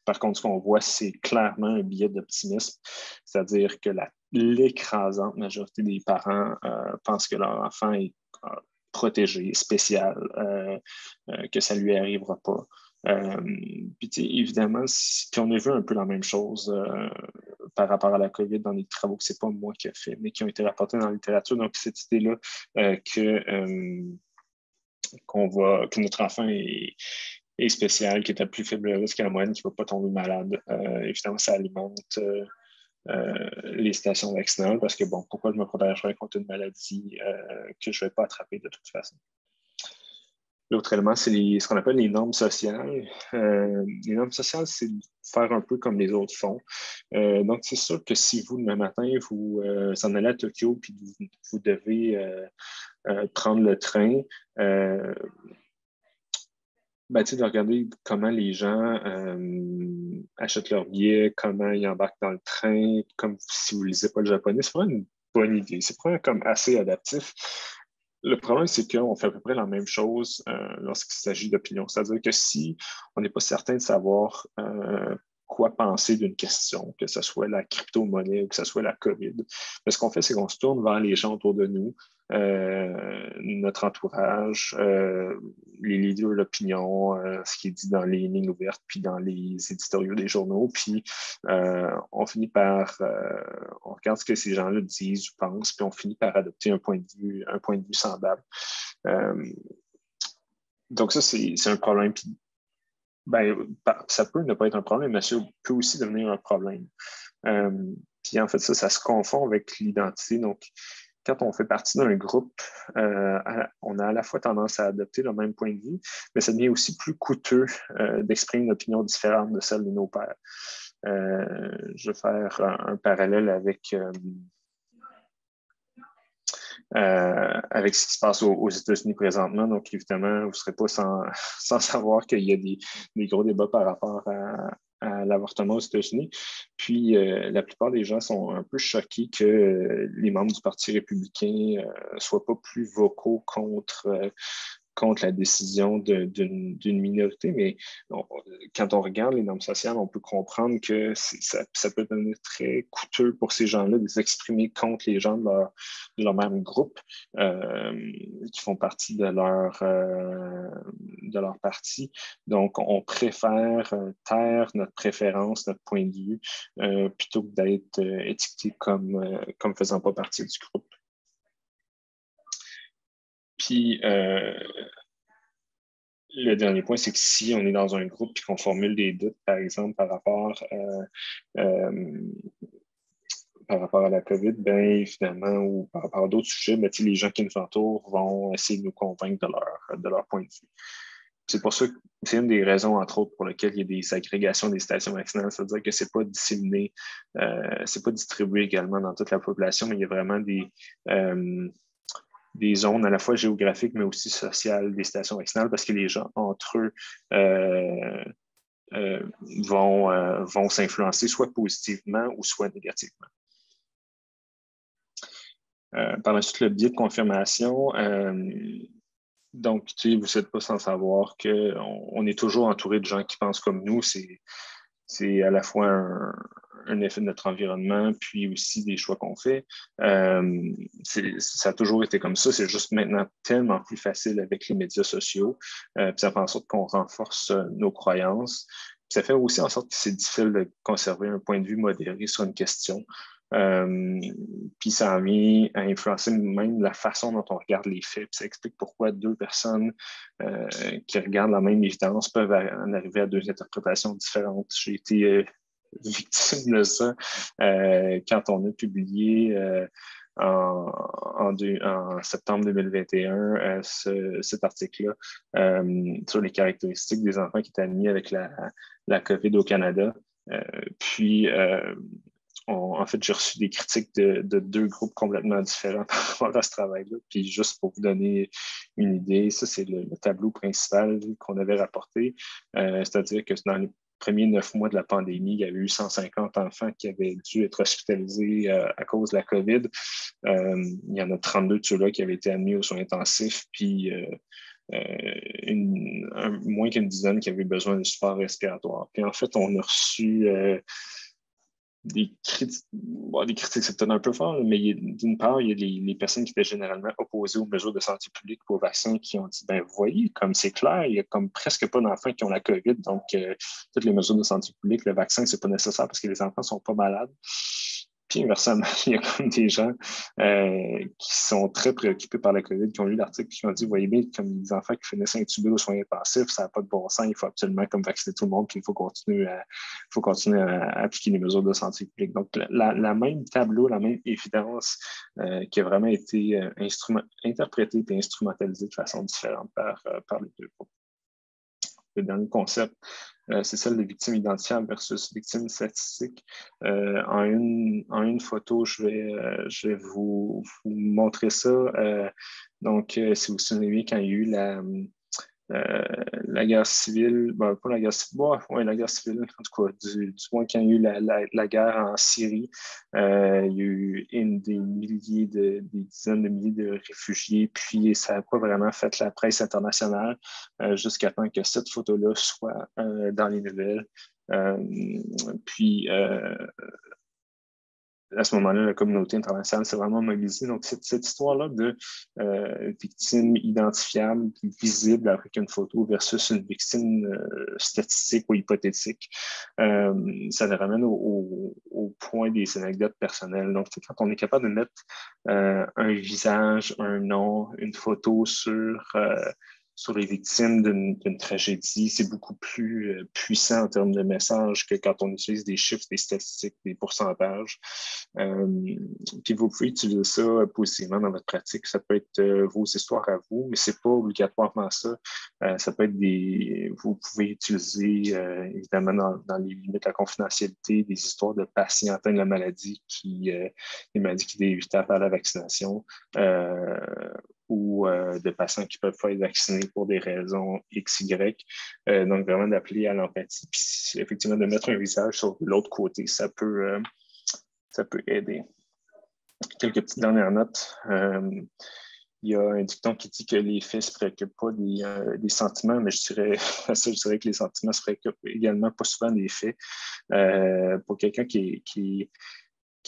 Par contre, ce qu'on voit, c'est clairement un biais d'optimisme, c'est-à-dire que l'écrasante majorité des parents pensent que leur enfant est protégé, spécial, que ça ne lui arrivera pas. Puis évidemment, puis on a vu un peu la même chose par rapport à la COVID dans les travaux que ce n'est pas moi qui ai fait, mais qui ont été rapportés dans la littérature. Donc, cette idée-là que notre enfant est spécial, qui est à plus faible risque à la moyenne, qui ne va pas tomber malade. Évidemment, ça alimente les stations vaccinales parce que, bon, pourquoi je me protégerais contre une maladie que je ne vais pas attraper de toute façon? L'autre élément, c'est ce qu'on appelle les normes sociales. Les normes sociales, c'est faire un peu comme les autres font. Donc, c'est sûr que si vous, demain matin, vous en allez à Tokyo puis vous devez prendre le train, de regarder comment les gens achètent leurs billets, comment ils embarquent dans le train, comme si vous ne lisez pas le japonais, c'est vraiment une bonne idée. C'est vraiment comme assez adaptif. Le problème, c'est qu'on fait à peu près la même chose lorsqu'il s'agit d'opinion. C'est-à-dire que si on n'est pas certain de savoir quoi penser d'une question, que ce soit la crypto-monnaie ou que ce soit la COVID, ce qu'on fait, c'est qu'on se tourne vers les gens autour de nous, notre entourage, les leaders d'opinion, ce qui est dit dans les lignes ouvertes, puis dans les éditoriaux des journaux, puis on finit par, on regarde ce que ces gens-là disent ou pensent, puis on finit par adopter un point de vue semblable. Donc ça, c'est un problème. Puis, ça peut ne pas être un problème, mais ça peut aussi devenir un problème. Puis en fait, ça se confond avec l'identité. Donc, quand on fait partie d'un groupe, on a à la fois tendance à adopter le même point de vue, mais ça devient aussi plus coûteux d'exprimer une opinion différente de celle de nos pairs. Je vais faire un parallèle avec ce qui se passe aux États-Unis présentement. Donc, évidemment, vous ne serez pas sans savoir qu'il y a des gros débats par rapport à l'avortement aux États-Unis. Puis, la plupart des gens sont un peu choqués que les membres du Parti républicain ne soient pas plus vocaux contre la décision d'une minorité, mais quand on regarde les normes sociales, on peut comprendre que ça peut devenir très coûteux pour ces gens-là de s'exprimer contre les gens de leur même groupe qui font partie de leur parti. Donc, on préfère taire notre préférence, notre point de vue, plutôt que d'être étiqueté comme faisant pas partie du groupe. Puis, le dernier point, c'est que si on est dans un groupe et qu'on formule des doutes, par exemple, par rapport à la COVID, finalement, ou par rapport à d'autres sujets, les gens qui nous entourent vont essayer de nous convaincre de leur point de vue. C'est pour ça que c'est une des raisons, entre autres, pour lesquelles il y a des agrégations des stations vaccinales. C'est-à-dire que ce n'est pas disséminé, c'est pas distribué également dans toute la population, mais il y a vraiment des zones à la fois géographiques, mais aussi sociales des stations vaccinales, parce que les gens, entre eux, vont s'influencer soit positivement ou soit négativement. Par la suite, le biais de confirmation. Donc, vous n'êtes pas sans savoir qu'on est toujours entouré de gens qui pensent comme nous. C'est à la fois un effet de notre environnement, puis aussi des choix qu'on fait. Ça a toujours été comme ça. C'est juste maintenant tellement plus facile avec les médias sociaux. Puis ça fait en sorte qu'on renforce nos croyances. Puis ça fait aussi en sorte que c'est difficile de conserver un point de vue modéré sur une question. Puis ça a mis à influencer même la façon dont on regarde les faits. Puis ça explique pourquoi deux personnes qui regardent la même évidence peuvent en arriver à deux interprétations différentes. J'ai été victime de ça quand on a publié en septembre 2021 cet article-là sur les caractéristiques des enfants qui étaient admis avec la COVID au Canada. En fait, j'ai reçu des critiques de deux groupes complètement différents par rapport à ce travail-là. Puis juste pour vous donner une idée, ça, c'est le tableau principal qu'on avait rapporté. C'est-à-dire que dans les premiers 9 mois de la pandémie, il y avait eu 150 enfants qui avaient dû être hospitalisés à cause de la COVID. Il y en a 32 de ceux-là qui avaient été admis aux soins intensifs, puis moins qu'une dizaine qui avaient besoin de support respiratoire. Puis en fait, on a reçu des critiques, c'est peut-être un peu fort, mais d'une part, il y a les personnes qui étaient généralement opposées aux mesures de santé publique pour vaccins qui ont dit, ben vous voyez, comme c'est clair, il y a comme presque pas d'enfants qui ont la COVID, donc toutes les mesures de santé publique, le vaccin, c'est pas nécessaire parce que les enfants sont pas malades. Puis inversement, il y a comme des gens qui sont très préoccupés par la COVID, qui ont lu l'article, qui ont dit, vous voyez bien, comme les enfants qui finissent intubés aux soins intensifs, ça n'a pas de bon sens, il faut absolument comme vacciner tout le monde, puis il faut continuer à appliquer les mesures de santé publique. Donc, la même tableau, la même évidence qui a vraiment été interprétée et instrumentalisée de façon différente par les deux groupes. Le dernier concept, c'est celle de victimes identifiables versus victimes statistiques. En une photo, je vais vous montrer ça. Donc, si vous vous souvenez bien, quand il y a eu la guerre civile, pas la guerre civile, la guerre civile, en tout cas, du moins quand il y a eu la guerre en Syrie, il y a eu des dizaines de milliers de réfugiés, puis ça n'a pas vraiment fait la presse internationale jusqu'à temps que cette photo-là soit dans les nouvelles. Puis, à ce moment-là, la communauté internationale s'est vraiment mobilisée. Donc, cette histoire-là de victime identifiable, visible avec une photo versus une victime statistique ou hypothétique, ça nous ramène au point des anecdotes personnelles. Donc, quand on est capable de mettre un visage, un nom, une photo sur les victimes d'une tragédie, c'est beaucoup plus puissant en termes de message que quand on utilise des chiffres, des statistiques, des pourcentages. Puis vous pouvez utiliser ça positivement dans votre pratique. Ça peut être vos histoires à vous, mais c'est pas obligatoirement ça. Ça peut être vous pouvez utiliser, évidemment, dans les limites de la confidentialité, des histoires de patients atteints de la maladie des maladies qui étaient évitables par la vaccination. Ou de patients qui peuvent pas être vaccinés pour des raisons X, Y. Donc, vraiment d'appeler à l'empathie. Puis, effectivement, de mettre un visage sur l'autre côté, ça peut aider. Quelques petites dernières notes. Il y a un dicton qui dit que les faits ne se préoccupent pas des sentiments, mais je dirais que les sentiments se préoccupent également pas souvent des faits. Pour quelqu'un qui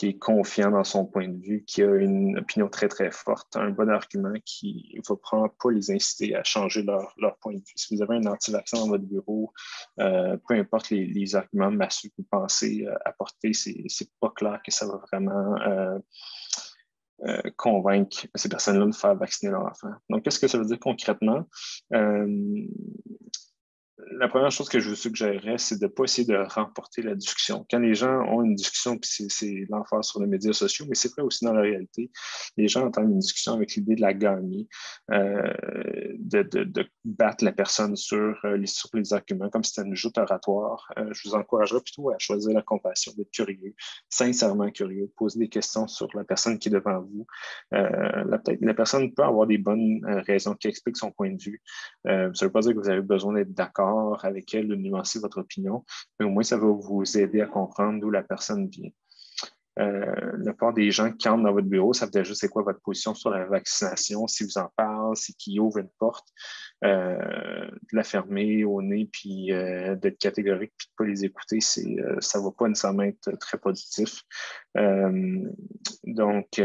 est confiant dans son point de vue, qui a une opinion très, très forte, un bon argument qui ne va probablement pas les inciter à changer leur point de vue. Si vous avez un anti-vaccin dans votre bureau, peu importe les arguments masseux que vous pensez apporter, c'est pas clair que ça va vraiment convaincre ces personnes-là de faire vacciner leur enfant. Donc, qu'est-ce que ça veut dire concrètement? La première chose que je vous suggérerais, c'est de ne pas essayer de remporter la discussion. Quand les gens ont une discussion, puis c'est l'enfer sur les médias sociaux, mais c'est vrai aussi dans la réalité, les gens entament une discussion avec l'idée de la gagner, de battre la personne sur les arguments, comme si c'était une joute oratoire. Je vous encouragerais plutôt à choisir la compassion, d'être curieux, sincèrement curieux, poser des questions sur la personne qui est devant vous. La personne peut avoir des bonnes raisons qui expliquent son point de vue. Ça ne veut pas dire que vous avez besoin d'être d'accord avec elle, de nuancer votre opinion, mais au moins ça va vous aider à comprendre d'où la personne vient. La part des gens qui entrent dans votre bureau savent déjà c'est quoi votre position sur la vaccination, si vous en parlez, c'est qui ouvre une porte, de la fermer au nez, puis d'être catégorique, puis de ne pas les écouter, ça ne va pas nécessairement être très positif. Donc,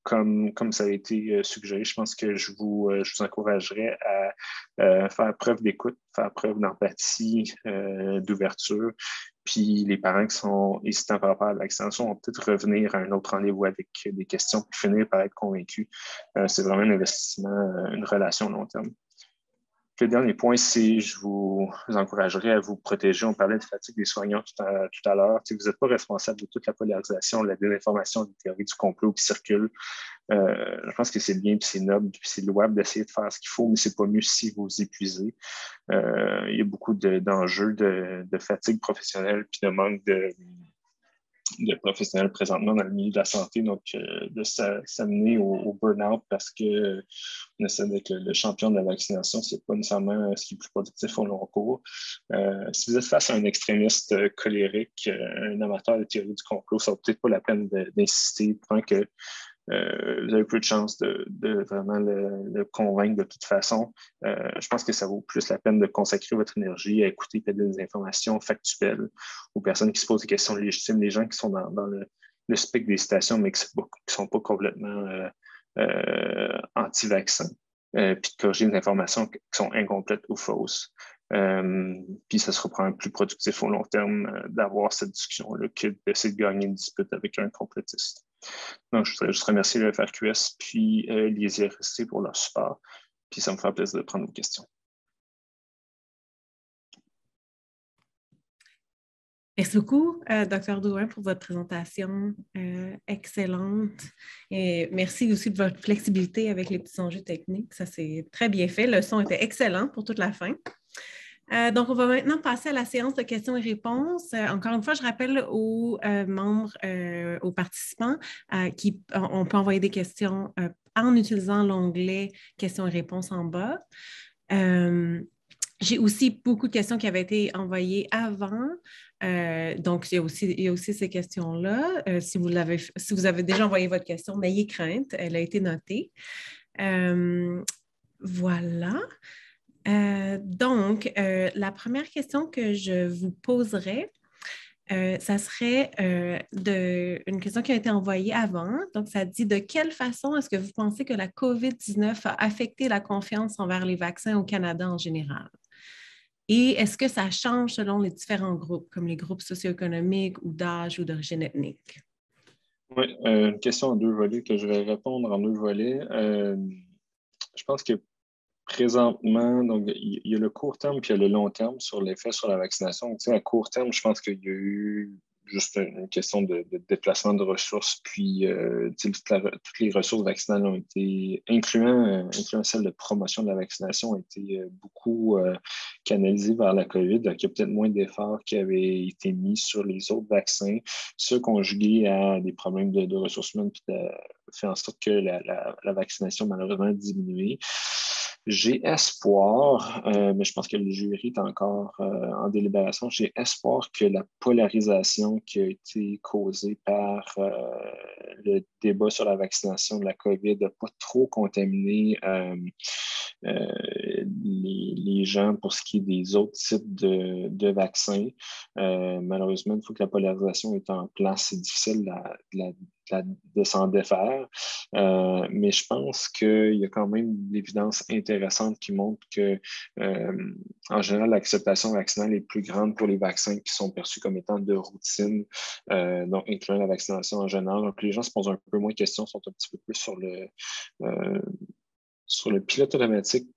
comme ça a été suggéré, je pense que je vous encouragerais à faire preuve d'écoute, faire preuve d'empathie, d'ouverture. Puis les parents qui sont hésitants par rapport à la vaccination vont peut-être revenir à un autre rendez-vous avec des questions pour finir par être convaincus. C'est vraiment un investissement, une relation long terme. Le dernier point, c'est je vous encouragerais à vous protéger. On parlait de fatigue des soignants tout à l'heure. Vous n'êtes pas responsable de toute la polarisation, de la désinformation, des théories du complot qui circulent. Je pense que c'est bien, puis c'est noble, puis c'est louable d'essayer de faire ce qu'il faut, mais c'est pas mieux si vous vous épuisez. Il y a beaucoup d'enjeux de fatigue professionnelle, puis de manque de professionnels présentement dans le milieu de la santé, donc de s'amener au burn-out parce qu'on essaie d'être le champion de la vaccination, c'est pas nécessairement ce qui est plus productif au long cours. Si vous êtes face à un extrémiste colérique, un amateur de théorie du complot, ça vaut peut-être pas la peine d'insister, tant que vous avez peu de chances de vraiment le convaincre de toute façon. Je pense que ça vaut plus la peine de consacrer votre énergie à écouter peut-être des informations factuelles aux personnes qui se posent des questions légitimes, les gens qui sont dans le spectre des citations, mais qui ne sont pas complètement anti-vaccins, puis de corriger des informations qui sont incomplètes ou fausses. Puis ça sera probablement plus productif au long terme d'avoir cette discussion-là que d'essayer de gagner une dispute avec un complotiste. Donc, je voudrais juste remercier le FRQS puis les IRSC pour leur support. Puis ça me fera plaisir de prendre vos questions. Merci beaucoup, Dr. Drouin, pour votre présentation excellente. Et merci aussi de votre flexibilité avec les petits enjeux techniques. Ça, c'est très bien fait. Le son était excellent pour toute la fin. Donc, on va maintenant passer à la séance de questions et réponses. Encore une fois, je rappelle aux membres, aux participants on peut envoyer des questions en utilisant l'onglet questions et réponses en bas. J'ai aussi beaucoup de questions qui avaient été envoyées avant. Donc, il y a aussi ces questions-là. Si vous avez déjà envoyé votre question, n'ayez crainte, elle a été notée. Voilà. Donc, la première question que je vous poserai, ça serait une question qui a été envoyée avant. Donc, ça dit: de quelle façon est-ce que vous pensez que la COVID-19 a affecté la confiance envers les vaccins au Canada en général? Et est-ce que ça change selon les différents groupes, comme les groupes socio-économiques ou d'âge ou d'origine ethnique? Oui, une question en 2 volets que je vais répondre en 2 volets. Je pense que présentement, donc, il y a le court terme puis il y a le long terme sur l'effet sur la vaccination. Tu sais, à court terme, je pense qu'il y a eu juste une question de déplacement de ressources, puis toutes les ressources vaccinales ont été, incluant celle de promotion de la vaccination, ont été beaucoup canalisées vers la COVID. Donc, il y a peut-être moins d'efforts qui avaient été mis sur les autres vaccins, ce conjugué à des problèmes de ressources humaines, puis fait en sorte que la vaccination, malheureusement, a diminué. J'ai espoir, mais je pense que le jury est encore en délibération, j'ai espoir que la polarisation qui a été causée par le débat sur la vaccination de la COVID n'a pas trop contaminé les gens pour ce qui est des autres types de vaccins. Malheureusement, une fois que la polarisation est en place, c'est difficile de s'en défaire. Mais je pense qu'il y a quand même l'évidence intéressante qui montre que, en général, l'acceptation vaccinale est plus grande pour les vaccins qui sont perçus comme étant de routine, donc incluant la vaccination en général. Donc, les gens se posent un peu moins de questions, sont un petit peu plus sur le pilote automatique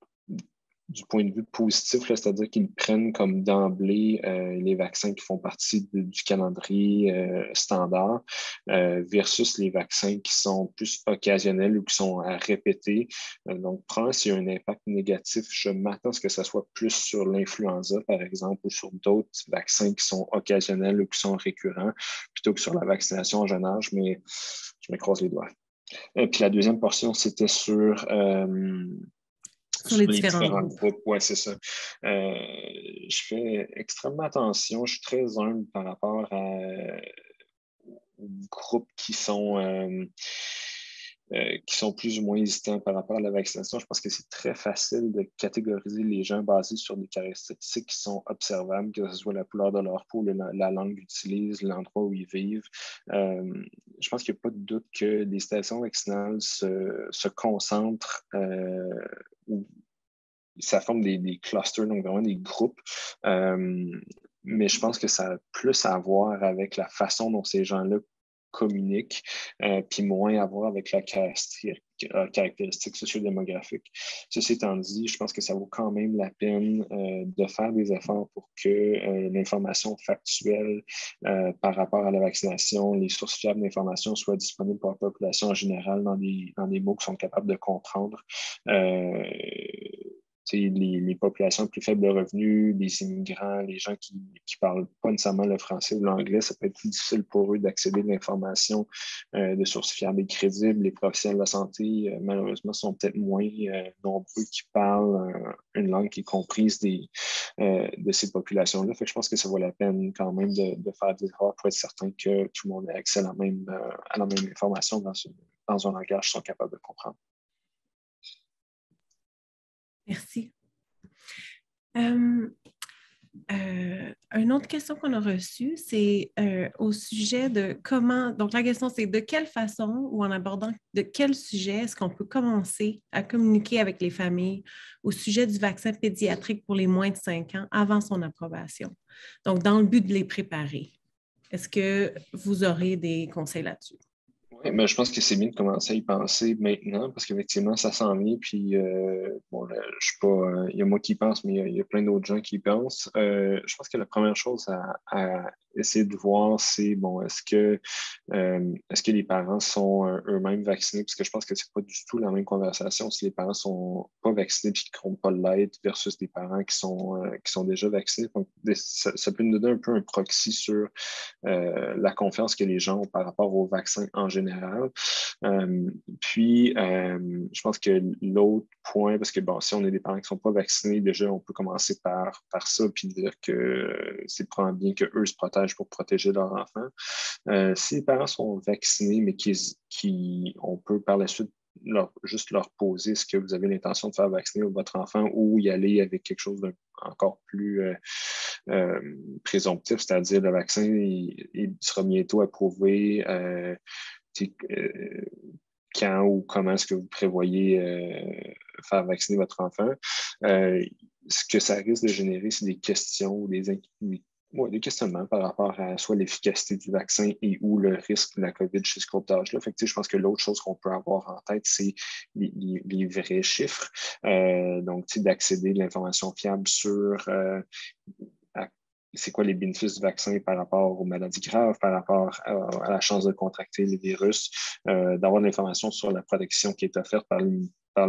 du point de vue positif, c'est-à-dire qu'ils prennent comme d'emblée les vaccins qui font partie du calendrier standard versus les vaccins qui sont plus occasionnels ou qui sont à répéter. Donc, probablement s'il y a un impact négatif, je m'attends à ce que ça soit plus sur l'influenza, par exemple, ou sur d'autres vaccins qui sont occasionnels ou qui sont récurrents, plutôt que sur la vaccination en jeune âge, mais je me croise les doigts. Puis la deuxième portion, c'était sur les différents groupes. Oui, c'est ça. Je fais extrêmement attention. Je suis très humble par rapport aux groupes qui sont plus ou moins hésitants par rapport à la vaccination. Je pense que c'est très facile de catégoriser les gens basés sur des caractéristiques qui sont observables, que ce soit la couleur de leur peau, la langue qu'ils utilisent, l'endroit où ils vivent. Je pense qu'il n'y a pas de doute que les stations vaccinales se concentrent où ça forme des clusters, donc vraiment des groupes. Mais je pense que ça a plus à voir avec la façon dont ces gens-là communiquent, puis moins à voir avec la caractéristique sociodémographique. Ceci étant dit, je pense que ça vaut quand même la peine de faire des efforts pour que l'information factuelle par rapport à la vaccination, les sources fiables d'information soient disponibles pour la population en général dans des mots qui sont capables de comprendre. Les populations plus faibles de revenus, les immigrants, les gens qui ne parlent pas nécessairement le français ou l'anglais, ça peut être plus difficile pour eux d'accéder à l'information de sources fiables et crédibles. Les professionnels de la santé, malheureusement, sont peut-être moins nombreux qui parlent une langue qui est comprise de ces populations-là. Fait que je pense que ça vaut la peine quand même de faire des efforts pour être certain que tout le monde ait accès à la même information dans un langage qu'ils sont capables de comprendre. Merci. Une autre question qu'on a reçue, c'est au sujet de comment, donc la question c'est de quelle façon ou en abordant de quel sujet est-ce qu'on peut commencer à communiquer avec les familles au sujet du vaccin pédiatrique pour les moins de 5 ans avant son approbation? Donc, dans le but de les préparer. Est-ce que vous aurez des conseils là-dessus? Oui, mais je pense que c'est bien de commencer à y penser maintenant parce qu'effectivement, ça s'en vient. Puis, bon, là, je suis pas. Il y a moi qui pense, mais il y a plein d'autres gens qui pensent. Je pense que la première chose à essayer de voir, c'est, bon, est-ce que les parents sont eux-mêmes vaccinés? Parce que je pense que c'est pas du tout la même conversation si les parents sont pas vaccinés et qui ne comptent pas l'être versus des parents qui sont déjà vaccinés. Donc, ça peut nous donner un peu un proxy sur la confiance que les gens ont par rapport au vaccin en général. Je pense que l'autre point, parce que bon, si on est des parents qui ne sont pas vaccinés, déjà, on peut commencer par ça, puis dire que c'est probablement bien qu'eux se protègent pour protéger leurs enfants. Si les parents sont vaccinés, mais on peut par la suite juste leur poser est-ce que vous avez l'intention de faire vacciner votre enfant ou y aller avec quelque chose d'encore plus présomptif, c'est-à-dire le vaccin il sera bientôt approuvé. Quand ou comment est-ce que vous prévoyez faire vacciner votre enfant? Ce que ça risque de générer, c'est des questions ou des questionnements par rapport à soit l'efficacité du vaccin et ou le risque de la COVID chez ce groupe d'âge-là. Je pense que l'autre chose qu'on peut avoir en tête, c'est les vrais chiffres. Donc, d'accéder à l'information fiable sur c'est quoi les bénéfices du vaccin par rapport aux maladies graves, par rapport à la chance de contracter les virus, d'avoir de l'information sur la protection qui est offerte par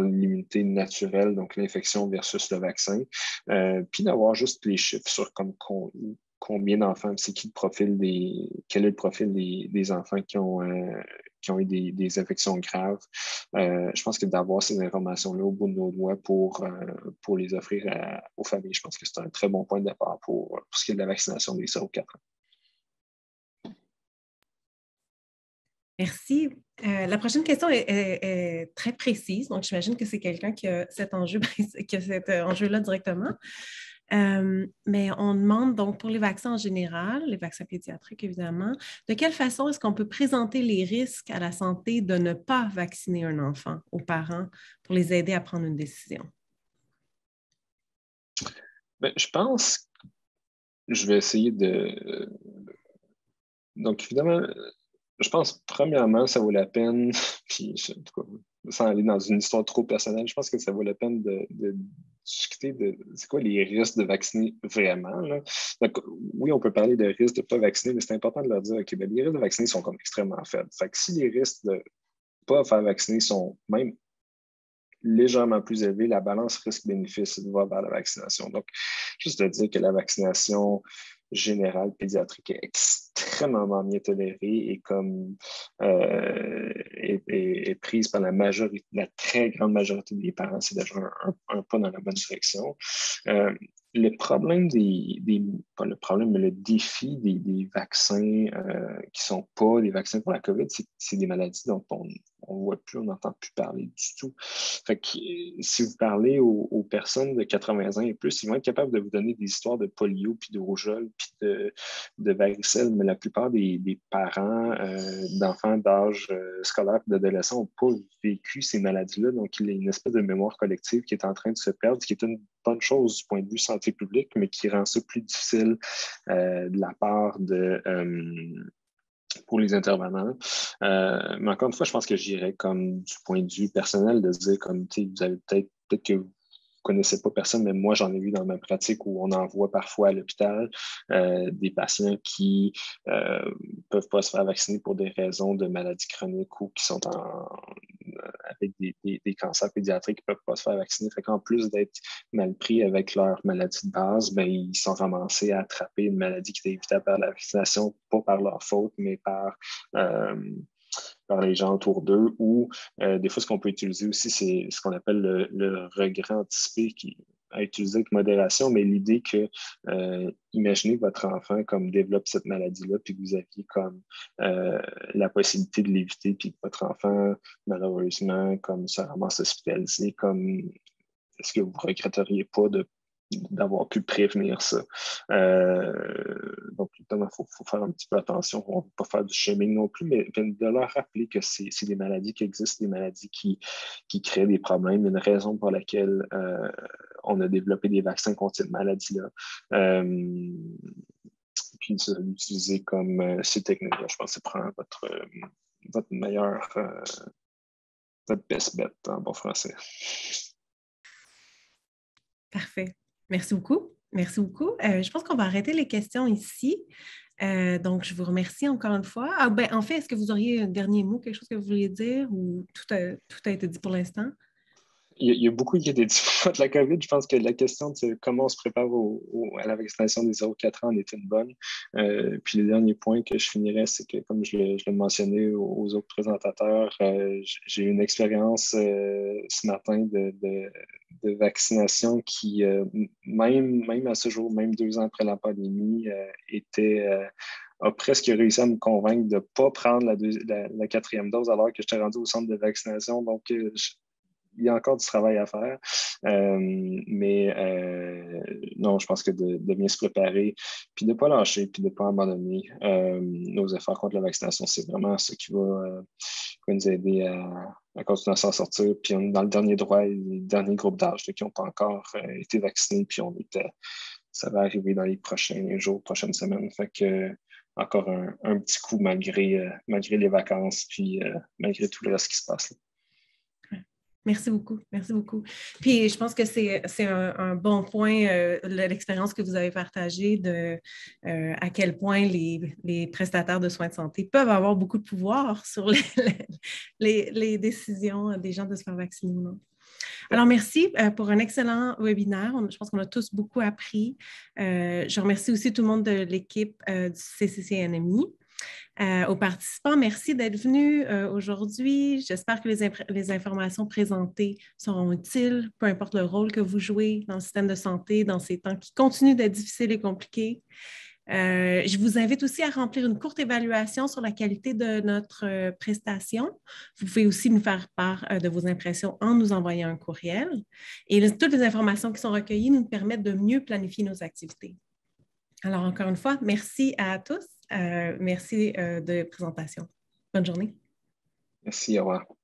l'immunité naturelle, donc l'infection versus le vaccin, puis d'avoir juste les chiffres sur combien d'enfants, c'est quel est le profil des enfants qui ont eu des infections graves. Je pense que d'avoir ces informations-là au bout de nos doigts pour les offrir aux familles, je pense que c'est un très bon point de départ pour ce qui est de la vaccination des 0-4 ans. Merci. La prochaine question est très précise, donc j'imagine que c'est quelqu'un qui a cet enjeu-là directement. Mais on demande donc pour les vaccins en général, les vaccins pédiatriques évidemment, de quelle façon est-ce qu'on peut présenter les risques à la santé de ne pas vacciner un enfant aux parents pour les aider à prendre une décision? Bien, je pense que je vais essayer de... Donc, évidemment, je pense, premièrement, ça vaut la peine, puis en tout cas, sans aller dans une histoire trop personnelle, je pense que ça vaut la peine de discuter de c'est quoi les risques de vacciner vraiment. Là. Donc, oui, on peut parler de risques de ne pas vacciner, mais c'est important de leur dire, OK, bien, les risques de vacciner sont comme extrêmement faibles. Fait que si les risques de ne pas faire vacciner sont même légèrement plus élevés, la balance risque-bénéfice va vers la vaccination. Donc, juste de dire que la vaccination générale pédiatrique est extrêmement bien tolérée et est prise par la très grande majorité des parents. C'est déjà un pas dans la bonne direction. Le problème pas le problème, mais le défi des vaccins qui ne sont pas des vaccins pour la COVID, c'est des maladies dont on voit plus, on n'entend plus parler du tout. Fait que si vous parlez aux personnes de 80 ans et plus, ils vont être capables de vous donner des histoires de polio, puis de rougeole, puis de varicelle, mais la plupart des parents d'enfants d'âge scolaire et d'adolescents n'ont pas vécu ces maladies-là. Donc, il y a une espèce de mémoire collective qui est en train de se perdre, ce qui est une bonne chose du point de vue santé publique, mais qui rend ça plus difficile de la part pour les intervenants. Mais encore une fois, je pense que j'irais comme du point de vue personnel de se dire comme, tu sais, vous avez peut-être que vous ne connaissez pas personne, mais moi, j'en ai vu dans ma pratique où on en voit parfois à l'hôpital des patients qui ne peuvent pas se faire vacciner pour des raisons de maladies chroniques ou qui sont avec des cancers pédiatriques qui ne peuvent pas se faire vacciner. Fait qu'en plus d'être mal pris avec leur maladie de base, ben, ils sont ramassés à attraper une maladie qui était évitable par la vaccination, pas par leur faute, mais par les gens autour d'eux. Ou des fois, ce qu'on peut utiliser aussi, c'est ce qu'on appelle le regret anticipé à utiliser avec modération, mais l'idée que, imaginez votre enfant comme développe cette maladie-là, puis que vous aviez comme la possibilité de l'éviter, puis que votre enfant, malheureusement, comme se ramasse hospitalisé, comme est-ce que vous ne regretteriez pas d'avoir pu prévenir ça? Donc, évidemment, il faut faire un petit peu attention. On ne peut pas faire du shaming non plus, mais de leur rappeler que c'est des maladies qui existent, des maladies qui créent des problèmes. Une raison pour laquelle on a développé des vaccins contre cette maladie-là. Puis d'utiliser comme ces techniques-là, je pense que c'est prendre votre meilleur, votre best bet en bon français. Parfait. Merci beaucoup. Merci beaucoup. Je pense qu'on va arrêter les questions ici. Donc, je vous remercie encore une fois. En fait, est-ce que vous auriez un dernier mot, quelque chose que vous vouliez dire ou tout a été dit pour l'instant? Il y a beaucoup qui a été dit contre la COVID. Je pense que la question de comment on se prépare à la vaccination des 0-4 ans en est une bonne. Puis le dernier point que je finirais, c'est que, comme je l'ai mentionné aux autres présentateurs, j'ai eu une expérience ce matin de vaccination qui, même à ce jour, même 2 ans après la pandémie, a presque réussi à me convaincre de ne pas prendre la 4e dose alors que j'étais rendu au centre de vaccination. Donc, il y a encore du travail à faire. Mais non, je pense que de bien se préparer, puis de ne pas lâcher, puis de ne pas abandonner nos efforts contre la vaccination, c'est vraiment ce qui va nous aider à continuer à s'en sortir. Puis on est dans le dernier droit, les derniers groupes d'âge qui n'ont pas encore été vaccinés, puis ça va arriver dans les prochains jours, prochaines semaines. Fait que encore un petit coup malgré les vacances, puis malgré tout le reste qui se passe là. Merci beaucoup, merci beaucoup. Puis je pense que c'est un bon point, l'expérience que vous avez partagée de à quel point les prestataires de soins de santé peuvent avoir beaucoup de pouvoir sur les décisions des gens de se faire vacciner ou non. Alors, merci pour un excellent webinaire. Je pense qu'on a tous beaucoup appris. Je remercie aussi tout le monde de l'équipe du CCCNMI. Aux participants, merci d'être venus aujourd'hui. J'espère que les informations présentées seront utiles, peu importe le rôle que vous jouez dans le système de santé, dans ces temps qui continuent d'être difficiles et compliqués. Je vous invite aussi à remplir une courte évaluation sur la qualité de notre prestation. Vous pouvez aussi nous faire part de vos impressions en nous envoyant un courriel. Et toutes les informations qui sont recueillies nous permettent de mieux planifier nos activités. Alors, encore une fois, merci à tous. Merci de présentation. Bonne journée. Merci, au revoir.